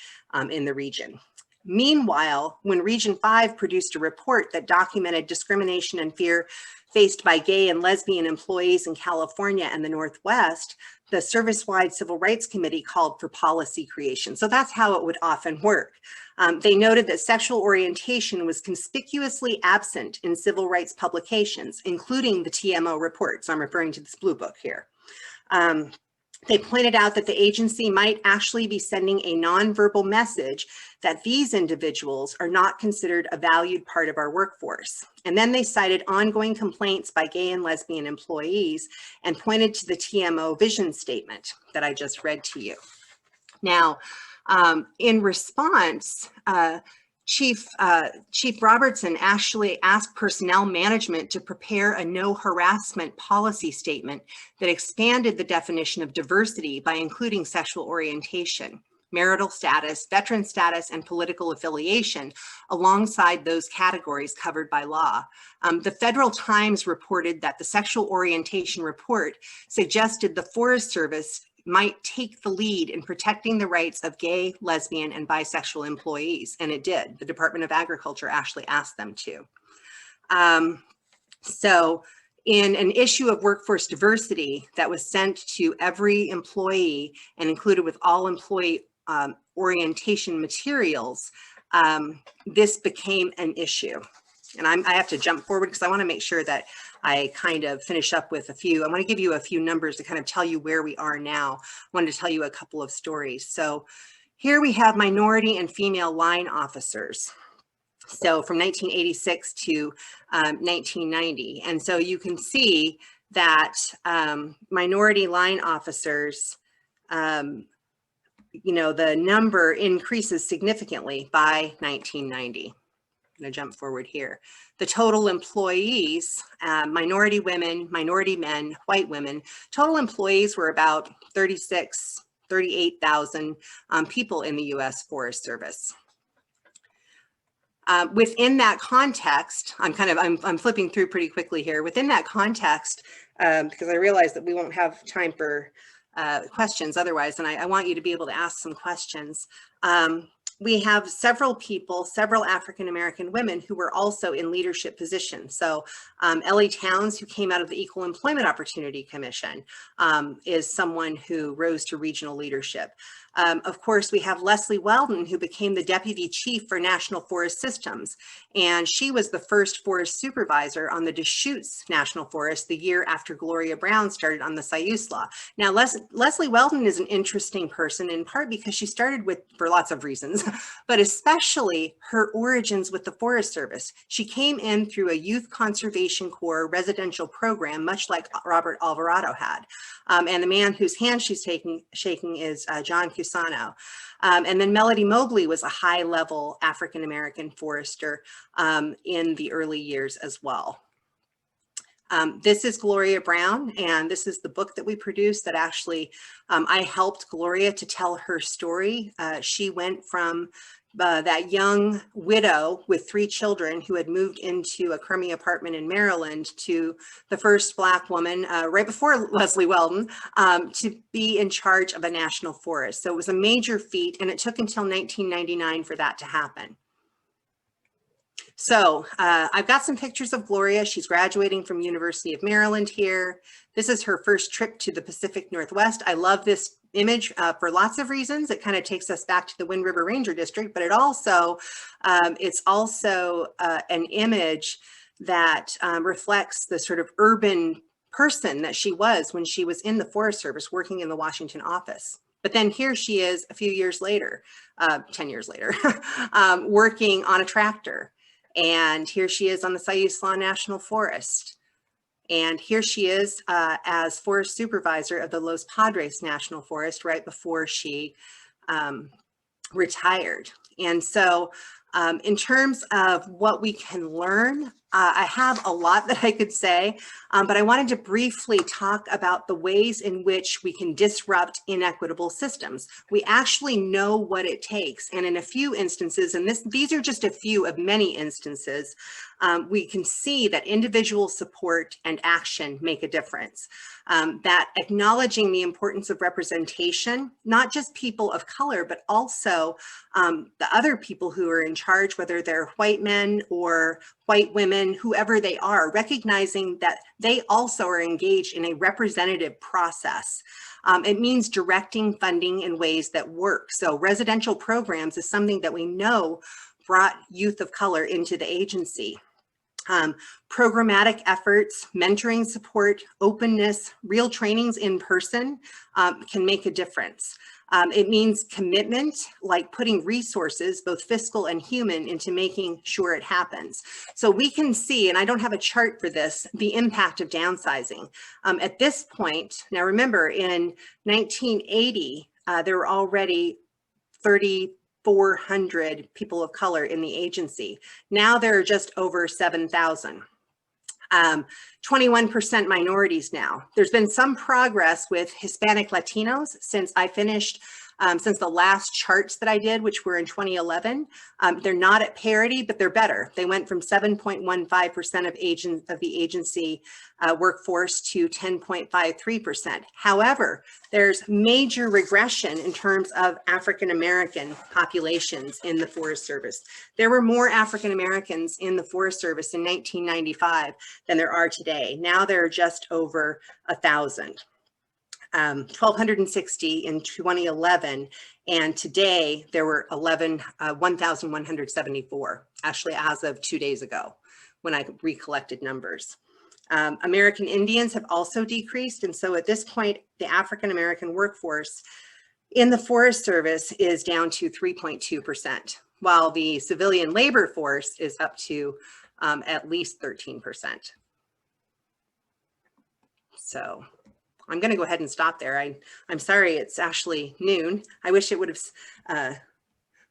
in the region. Meanwhile, when Region 5 produced a report that documented discrimination and fear faced by gay and lesbian employees in California and the Northwest, the Service-Wide Civil Rights Committee called for policy creation. So that's how it would often work. They noted that sexual orientation was conspicuously absent in civil rights publications, including the TMO report. So I'm referring to this Blue Book here. They pointed out that the agency might actually be sending a nonverbal message that these individuals are not considered a valued part of our workforce. And then they cited ongoing complaints by gay and lesbian employees and pointed to the TMO vision statement that I just read to you. Now, in response, Chief Robertson actually asked personnel management to prepare a no harassment policy statement that expanded the definition of diversity by including sexual orientation, marital status, veteran status, and political affiliation alongside those categories covered by law. The Federal Times reported that the sexual orientation report suggested the Forest Service might take the lead in protecting the rights of gay, lesbian, and bisexual employees, and it did. The Department of Agriculture actually asked them to. So in an issue of workforce diversity that was sent to every employee and included with all employee orientation materials, this became an issue. And I have to jump forward because I want to make sure that I kind of finish up with a few. I want to give you a few numbers to kind of tell you where we are now. I wanted to tell you a couple of stories. So here we have minority and female line officers. So from 1986 to 1990. And so you can see that minority line officers, you know, the number increases significantly by 1990. I'm going to jump forward here. The total employees, minority women, minority men, white women, total employees were about 38,000 people in the U.S. Forest Service. Within that context, I'm flipping through pretty quickly here. Within that context, because I realize that we won't have time for questions otherwise, and I want you to be able to ask some questions. We have several people, several African-American women who were also in leadership positions. So Ellie Towns, who came out of the Equal Employment Opportunity Commission, is someone who rose to regional leadership. Of course, we have Leslie Weldon, who became the Deputy Chief for National Forest Systems, and she was the first forest supervisor on the Deschutes National Forest the year after Gloria Brown started on the Siuslaw. Now, Leslie Weldon is an interesting person, in part because she started with, for lots of reasons, but especially her origins with the Forest Service. She came in through a Youth Conservation Corps residential program, much like Robert Alvarado had. And the man whose hand she's shaking is John Cusano. And then Melody Mobley was a high-level African-American forester in the early years as well. This is Gloria Brown, and this is the book that we produced that actually I helped Gloria to tell her story. She went from that young widow with 3 children who had moved into a crummy apartment in Maryland to the first Black woman right before Leslie Weldon to be in charge of a national forest. So it was a major feat, and it took until 1999 for that to happen. So I've got some pictures of Gloria. She's graduating from University of Maryland here. This is her first trip to the Pacific Northwest. I love this image for lots of reasons. It kind of takes us back to the Wind River Ranger District, but it's also an image that reflects the sort of urban person that she was when she was in the Forest Service working in the Washington office. But then here she is a few years later, 10 years later, working on a tractor. And here she is on the Siuslaw National Forest. And here she is as forest supervisor of the Los Padres National Forest right before she retired. And so in terms of what we can learn, I have a lot that I could say, but I wanted to briefly talk about the ways in which we can disrupt inequitable systems. We actually know what it takes. And in a few instances, and these are just a few of many instances, we can see that individual support and action make a difference. That acknowledging the importance of representation, not just people of color, but also the other people who are in charge, whether they're white men or white women, whoever they are, recognizing that they also are engaged in a representative process. It means directing funding in ways that work. So residential programs is something that we know brought youth of color into the agency. Programmatic efforts, mentoring support, openness, real trainings in person can make a difference. It means commitment, like putting resources, both fiscal and human, into making sure it happens. So we can see, and I don't have a chart for this, the impact of downsizing. At this point, now remember, in 1980, there were already 3,400 people of color in the agency. Now there are just over 7,000. 21% minorities now. There's been some progress with Hispanic Latinos since I finished, since the last charts that I did, which were in 2011. They're not at parity, but they're better. They went from 7.15% of the agency workforce to 10.53%. However, there's major regression in terms of African-American populations in the Forest Service. There were more African-Americans in the Forest Service in 1995 than there are today. Now there are just over 1,000. 1,260 in 2011, and today there were 1,174, actually as of 2 days ago when I recollected numbers. American Indians have also decreased, and so at this point, the African-American workforce in the Forest Service is down to 3.2%, while the civilian labor force is up to at least 13%. So I'm going to go ahead and stop there. I'm sorry, it's actually noon. I wish it would have,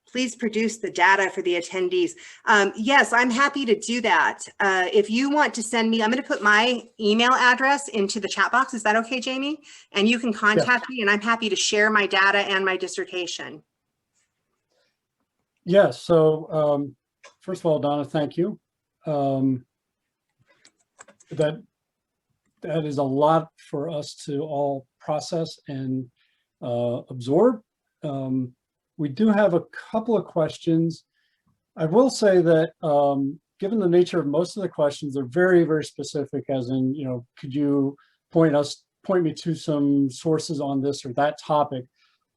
please produce the data for the attendees. Yes, I'm happy to do that. If you want to send me, I'm going to put my email address into the chat box. Is that okay, Jamie? And you can contact me, and I'm happy to share my data and my dissertation. Yes, so first of all, Donna, thank you. That is a lot for us to all process and absorb. We do have a couple of questions. I will say that given the nature of most of the questions, they're very, very specific, as in, you know, could you point me to some sources on this or that topic?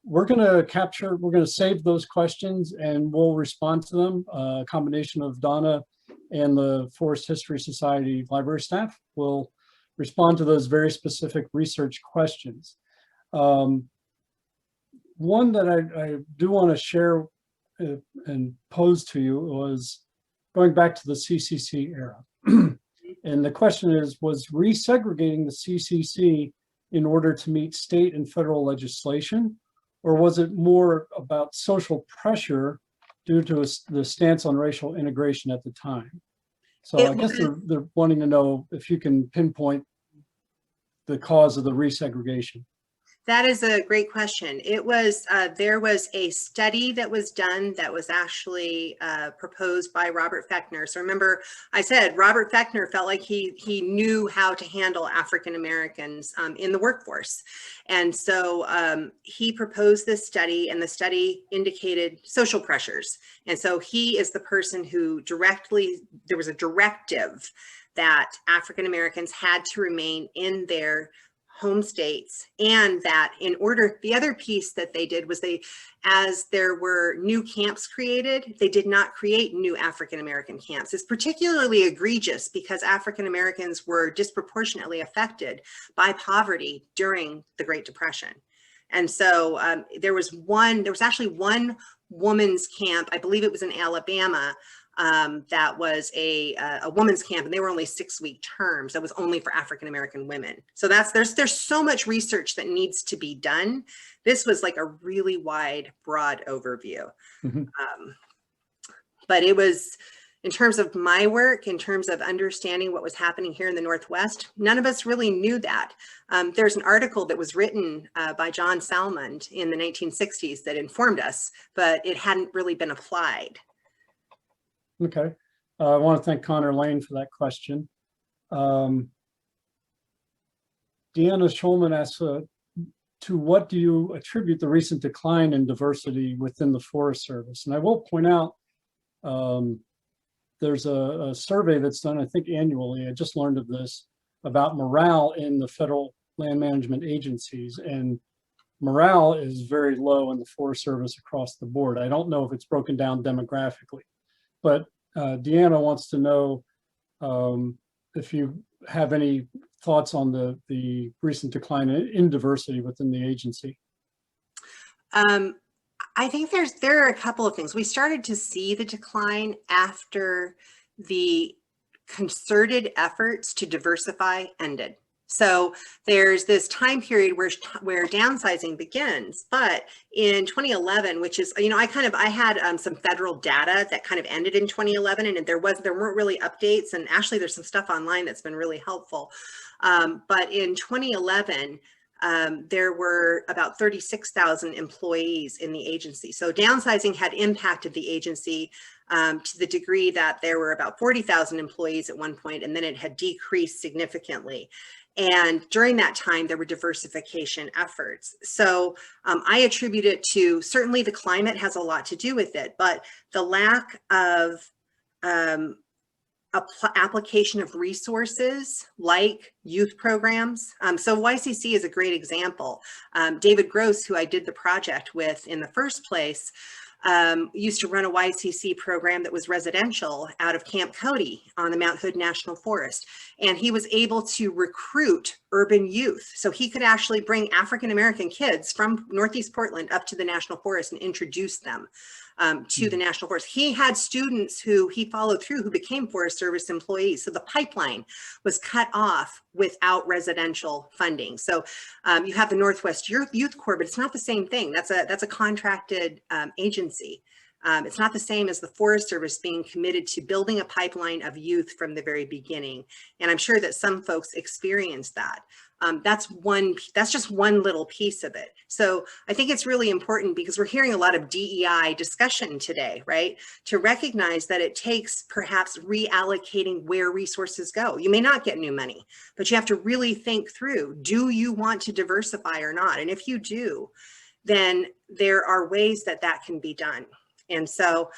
We're going to save those questions and we'll respond to them. A combination of Donna and the Forest History Society library staff will respond to those very specific research questions. One that I do want to share and pose to you was going back to the CCC era. And the question is, was resegregating the CCC in order to meet state and federal legislation, or was it more about social pressure due to the stance on racial integration at the time? So I guess they're wanting to know if you can pinpoint the cause of the resegregation. That is a great question. It was, there was a study that was done that was actually proposed by Robert Fechner. So remember, I said Robert Fechner felt like he knew how to handle African Americans in the workforce. And so he proposed this study, and the study indicated social pressures. And so he is the person who there was a directive that African Americans had to remain in their home states, and that the other piece that they did was as there were new camps created, they did not create new African American camps. It's particularly egregious because African Americans were disproportionately affected by poverty during the Great Depression. And so there was actually one woman's camp, I believe it was in Alabama, that was a woman's camp, and they were only 6-week terms. That was only for African American women. So there's so much research that needs to be done. This was like a really wide, broad overview. Mm-hmm. But it was, in terms of my work, in terms of understanding what was happening here in the Northwest, none of us really knew that. There's an article that was written by John Salmond in the 1960s that informed us, but it hadn't really been applied. Okay. I want to thank Connor Lane for that question. Deanna Schulman asks, to what do you attribute the recent decline in diversity within the Forest Service? And I will point out, there's a survey that's done, I think annually, I just learned of this, about morale in the federal land management agencies. And morale is very low in the Forest Service across the board. I don't know if it's broken down demographically. But Deanna wants to know if you have any thoughts on the recent decline in diversity within the agency. I think there are a couple of things. We started to see the decline after the concerted efforts to diversify ended. So there's this time period where downsizing begins, but in 2011, which is, I had some federal data that kind of ended in 2011, and there weren't really updates, and actually there's some stuff online that's been really helpful. But in 2011, there were about 36,000 employees in the agency. So downsizing had impacted the agency to the degree that there were about 40,000 employees at one point, and then it had decreased significantly. And during that time, there were diversification efforts. So I attribute it to, certainly the climate has a lot to do with it, but the lack of application of resources like youth programs. So YCC is a great example. David Gross, who I did the project with in the first place, used to run a YCC program that was residential out of Camp Cody on the Mount Hood National Forest. And he was able to recruit urban youth. So he could actually bring African-American kids from Northeast Portland up to the National Forest and introduce them to the National Forest. He had students who he followed through who became Forest Service employees. So the pipeline was cut off without residential funding. So you have the Northwest Youth Corps, but it's not the same thing. That's a contracted agency. It's not the same as the Forest Service being committed to building a pipeline of youth from the very beginning. And I'm sure that some folks experienced that. That's just one little piece of it. So I think it's really important, because we're hearing a lot of DEI discussion today, right? To recognize that it takes perhaps reallocating where resources go. You may not get new money, but you have to really think through, do you want to diversify or not? And if you do, then there are ways that can be done. And so,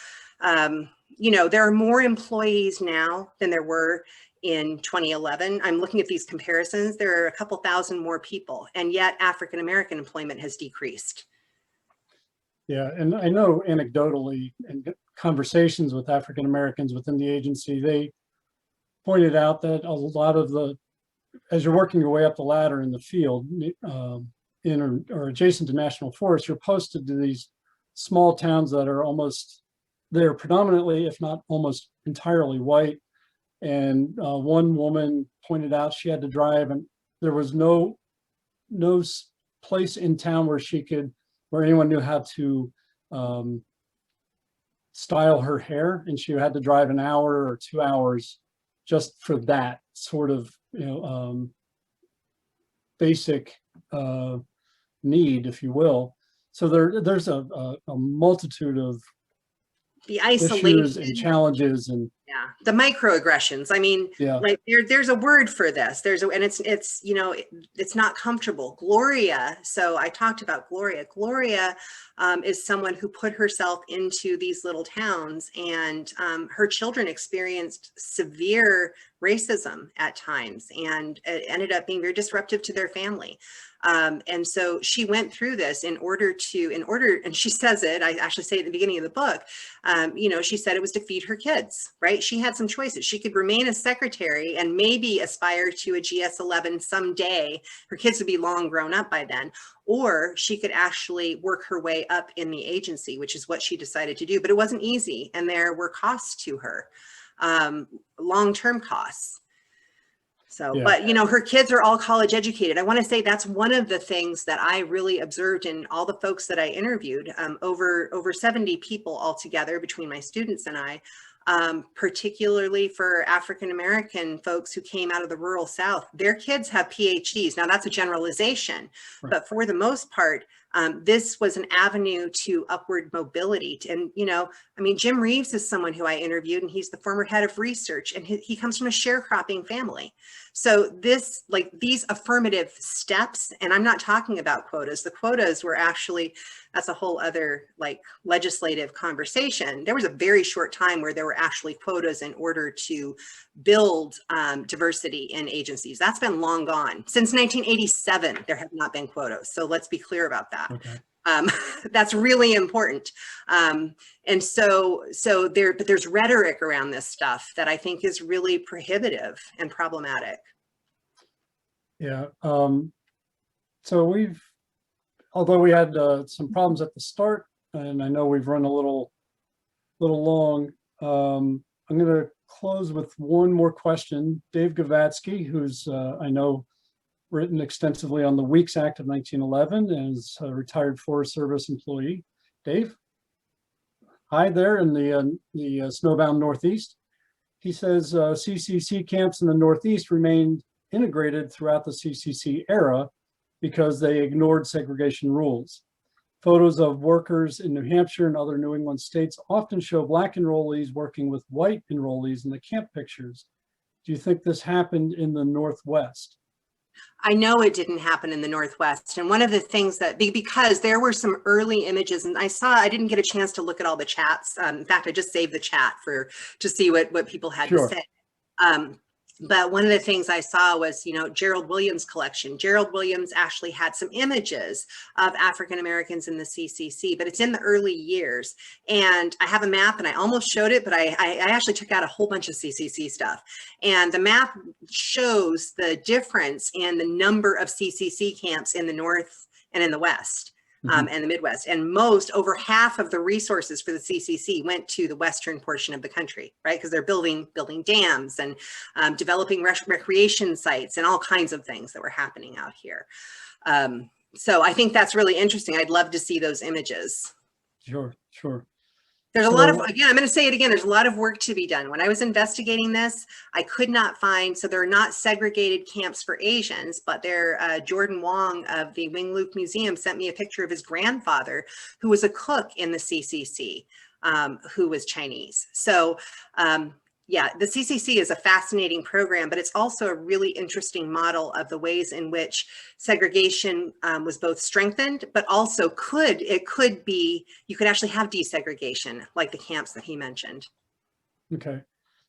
there are more employees now than there were in 2011. I'm looking at these comparisons. There are a couple thousand more people, and yet African-American employment has decreased. Yeah, and I know anecdotally in conversations with African-Americans within the agency, they pointed out that a lot of as you're working your way up the ladder in the field, in or adjacent to national forests, you're posted to these small towns that are they're predominantly, if not almost entirely white. And one woman pointed out she had to drive, and there was no place in town where anyone knew how to style her hair, and she had to drive an hour or 2 hours just for that sort of, basic need, if you will. So there's a multitude of The issues isolation. and challenges and Yeah, the microaggressions. I mean, yeah, like there's a word for this. And it's it's not comfortable. Gloria. So I talked about Gloria. Gloria is someone who put herself into these little towns, and her children experienced severe racism at times, and it ended up being very disruptive to their family. And so she went through this in order, and she says it, I actually say it at the beginning of the book, she said it was to feed her kids, right? She had some choices. She could remain a secretary and maybe aspire to a GS-11 someday. Her kids would be long grown up by then. Or she could actually work her way up in the agency, which is what she decided to do. But it wasn't easy, and there were costs to her, long-term costs. So, yeah. but her kids are all college educated. I want to say that's one of the things that I really observed in all the folks that I interviewed, over 70 people altogether between my students and I, particularly for African-American folks who came out of the rural South. Their kids have PhDs. Now that's a generalization, Right. but for the most part, this was an avenue to upward mobility. And, I mean, Jim Reeves is someone who I interviewed, and he's the former head of research, and he comes from a sharecropping family. So these affirmative steps, and I'm not talking about quotas. The quotas were actually, that's a whole other legislative conversation. There was a very short time where there were actually quotas in order to build diversity in agencies. That's been long gone. Since 1987, there have not been quotas. So let's be clear about that. Okay. That's really important. And so there's rhetoric around this stuff that I think is really prohibitive and problematic. Yeah. So although we had some problems at the start, and I know we've run a little long, I'm going to close with one more question. Dave Gavatsky, who's I know written extensively on the Weeks Act of 1911 and is a retired Forest Service employee. Dave? Hi there in the snowbound Northeast. He says CCC camps in the Northeast remained integrated throughout the CCC era because they ignored segregation rules. Photos of workers in New Hampshire and other New England states often show Black enrollees working with white enrollees in the camp pictures. Do you think this happened in the Northwest? I know it didn't happen in the Northwest. And one of the things because there were some early images, and I didn't get a chance to look at all the chats. In fact, I just saved the chat to see what people had Sure. to say. But one of the things I saw was, Gerald Williams' collection. Gerald Williams actually had some images of African Americans in the CCC, but it's in the early years. And I have a map, and I almost showed it, but I actually took out a whole bunch of CCC stuff. And the map shows the difference in the number of CCC camps in the North and in the West. And the Midwest, and over half of the resources for the CCC went to the western portion of the country, right? Because they're building dams and developing recreation sites and all kinds of things that were happening out here. So I think that's really interesting. I'd love to see those images. Sure. There's a lot of, again, I'm going to say it again, there's a lot of work to be done. When I was investigating this, I could not find, so there are not segregated camps for Asians, but Jordan Wong of the Wing Luke Museum sent me a picture of his grandfather, who was a cook in the CCC, who was Chinese. So yeah, the CCC is a fascinating program, but it's also a really interesting model of the ways in which segregation was both strengthened, but also you could actually have desegregation, like the camps that he mentioned. Okay,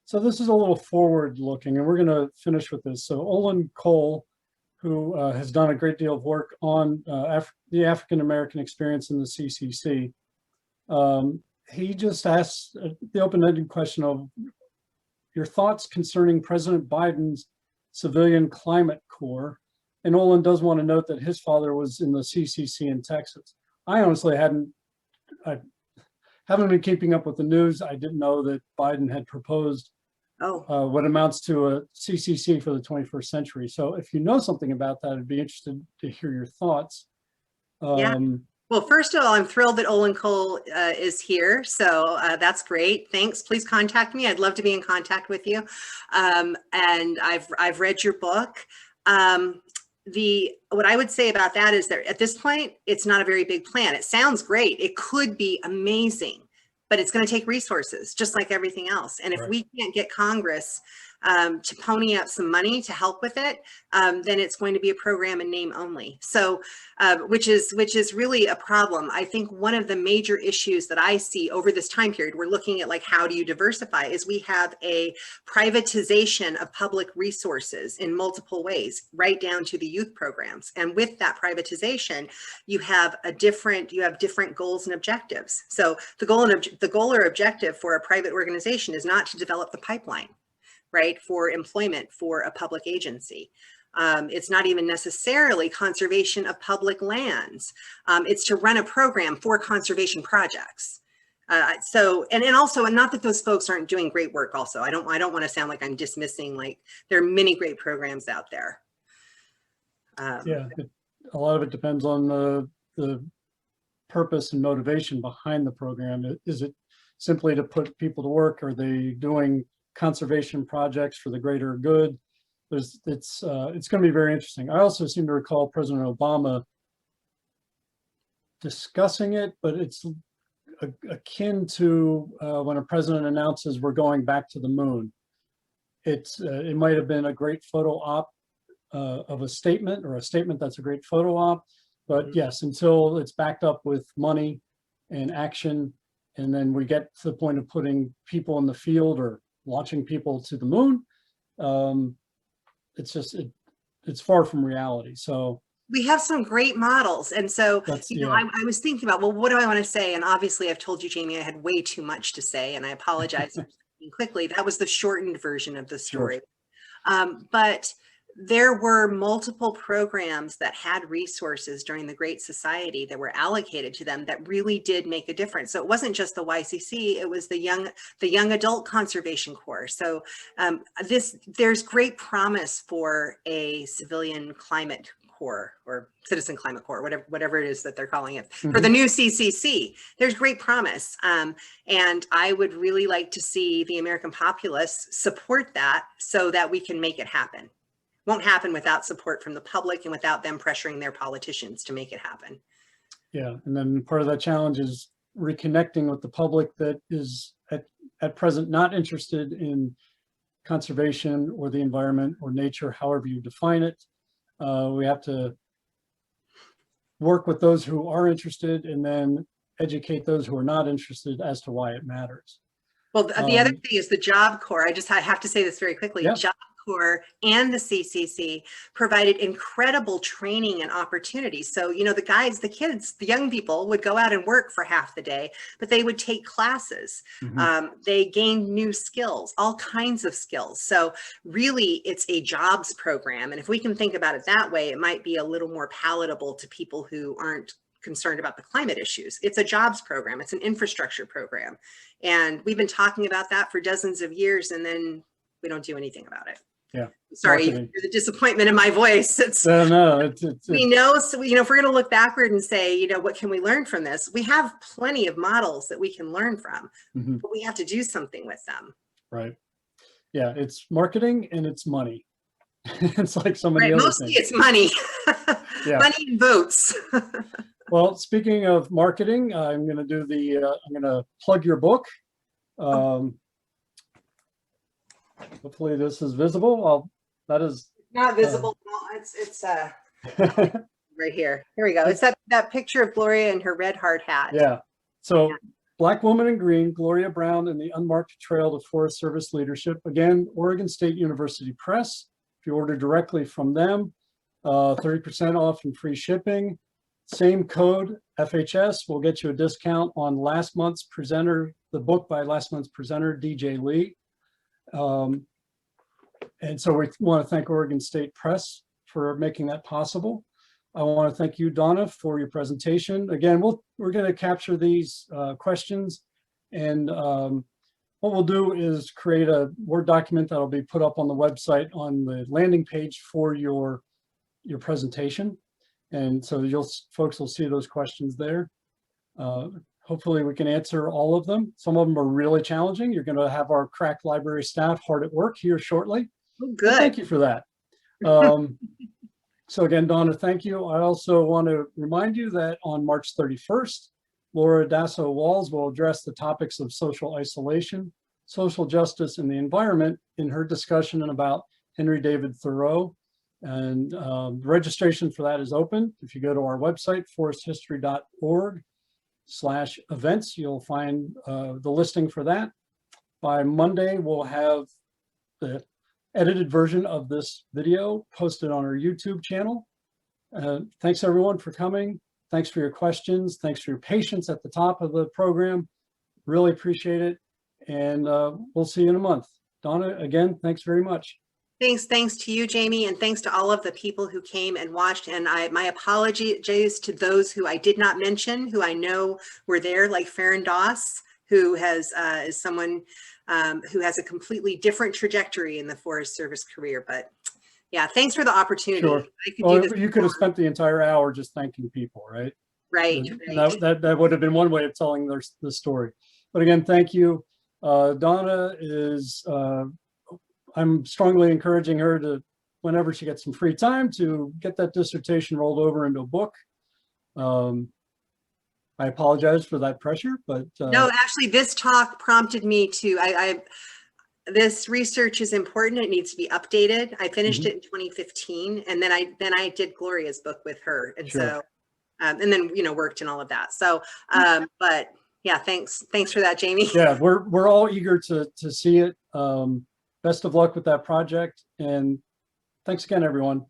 so this is a little forward looking, and we're going to finish with this. So Olin Cole, who has done a great deal of work on the African-American experience in the CCC, he just asked the open-ended question of your thoughts concerning President Biden's Civilian Climate Corps. And Olin does want to note that his father was in the CCC in Texas. I honestly haven't been keeping up with the news. I didn't know that Biden had proposed what amounts to a CCC for the 21st century. So if you know something about that, I'd be interested to hear your thoughts. Yeah. Well, Well, first of all, I'm thrilled that Olin Cole is here, so that's great. Thanks. Please contact me. I'd love to be in contact with you. And I've read your book. What I would say about that is that at this point, it's not a very big plan. It sounds great. It could be amazing, but it's going to take resources, just like everything else. And if Right. we can't get Congress to pony up some money to help with it, then it's going to be a program in name only. So, which is really a problem. I think one of the major issues that I see over this time period, we're looking at like, how do you diversify, is we have a privatization of public resources in multiple ways, right down to the youth programs. And with that privatization, you have different goals and objectives. So the goal or objective for a private organization is not to develop the pipeline, right, for employment for a public agency. It's not even necessarily conservation of public lands. It's to run a program for conservation projects. And also, and not that those folks aren't doing great work also. I don't want to sound like I'm dismissing, like, there are many great programs out there. Yeah, a lot of it depends on the purpose and motivation behind the program. Is it simply to put people to work? Are they doing conservation projects for the greater good? It's going to be very interesting. I also seem to recall President Obama discussing it, but it's akin to when a president announces we're going back to the moon. It might have been a great photo op of a statement, or a statement that's a great photo op, but yes, until it's backed up with money and action, and then we get to the point of putting people in the field or launching people to the moon, it's far from reality. So we have some great models. And so, I was thinking about, well, what do I want to say? And obviously I've told you, Jamie, I had way too much to say, and I apologize for speaking quickly. That was the shortened version of the story. Sure. But there were multiple programs that had resources during the Great Society that were allocated to them that really did make a difference. So it wasn't just the YCC, it was the young adult conservation corps. So there's great promise for a civilian climate corps, or citizen climate corps, whatever it is that they're calling it, for the new CCC. There's great promise. And I would really like to see the American populace support that so that we can make it happen. Won't happen without support from the public and without them pressuring their politicians to make it happen. Yeah, and then part of that challenge is reconnecting with the public that is at present not interested in conservation or the environment or nature, however you define it. We have to work with those who are interested and then educate those who are not interested as to why it matters. Well, the other thing is the Job Corps. I have to say this very quickly. Yeah. Job Corps and the CCC provided incredible training and opportunities. So, the kids, the young people would go out and work for half the day, but they would take classes. They gained new skills, all kinds of skills. So really, it's a jobs program. And if we can think about it that way, it might be a little more palatable to people who aren't concerned about the climate issues. It's a jobs program. It's an infrastructure program. And we've been talking about that for dozens of years, and then we don't do anything about it. Yeah. Sorry, you hear the disappointment in my voice. We know, so if we're going to look backward and say, what can we learn from this? We have plenty of models that we can learn from, but we have to do something with them. Right. Yeah, it's marketing and it's money. It's like so many other mostly things. It's money. Yeah. Money and votes. Well, speaking of marketing, I'm going to I'm going to plug your book. Hopefully this is visible. Well, that is not visible. No, it's right here. Here we go. It's that picture of Gloria in her red hard hat. Yeah. So Black Woman in Green, Gloria Brown and the Unmarked Trail to Forest Service Leadership. Again, Oregon State University Press. If you order directly from them, 30% off and free shipping. Same code, FHS, will get you a discount on last month's presenter, the book by last month's presenter, DJ Lee. And so we want to thank Oregon State Press for making that possible. I want to thank you, Donna, for your presentation. Again, we're going to capture these questions, and what we'll do is create a Word document that'll be put up on the website on the landing page for your presentation. And so folks will see those questions there. Hopefully we can answer all of them. Some of them are really challenging. You're going to have our crack library staff hard at work here shortly. Oh, good. But thank you for that. So again, Donna, thank you. I also want to remind you that on March 31st, Laura Dasso-Walls will address the topics of social isolation, social justice, and the environment in her discussion about Henry David Thoreau. And registration for that is open. If you go to our website, foresthistory.org/events, you'll find the listing for that. By Monday, we'll have the edited version of this video posted on our YouTube channel. Thanks everyone for coming. Thanks for your questions. Thanks for your patience at the top of the program. Really appreciate it. And we'll see you in a month. Donna, again, thanks very much. Thanks to you, Jamie, and thanks to all of the people who came and watched. And my apologies to those who I did not mention, who I know were there, like Farron Doss, who is someone who has a completely different trajectory in the Forest Service career. But yeah, thanks for the opportunity. Sure. You could have spent the entire hour just thanking people, right? Right. That would have been one way of telling the story. But again, thank you. Donna is, I'm strongly encouraging her to, whenever she gets some free time, to get that dissertation rolled over into a book. I apologize for that pressure, but no, actually, this talk prompted me to. This research is important. It needs to be updated. I finished it in 2015, and then I did Gloria's book with her, and sure. So, and then worked and all of that. So, but yeah, thanks for that, Jamie. Yeah, we're all eager to see it. Best of luck with that project, and thanks again, everyone.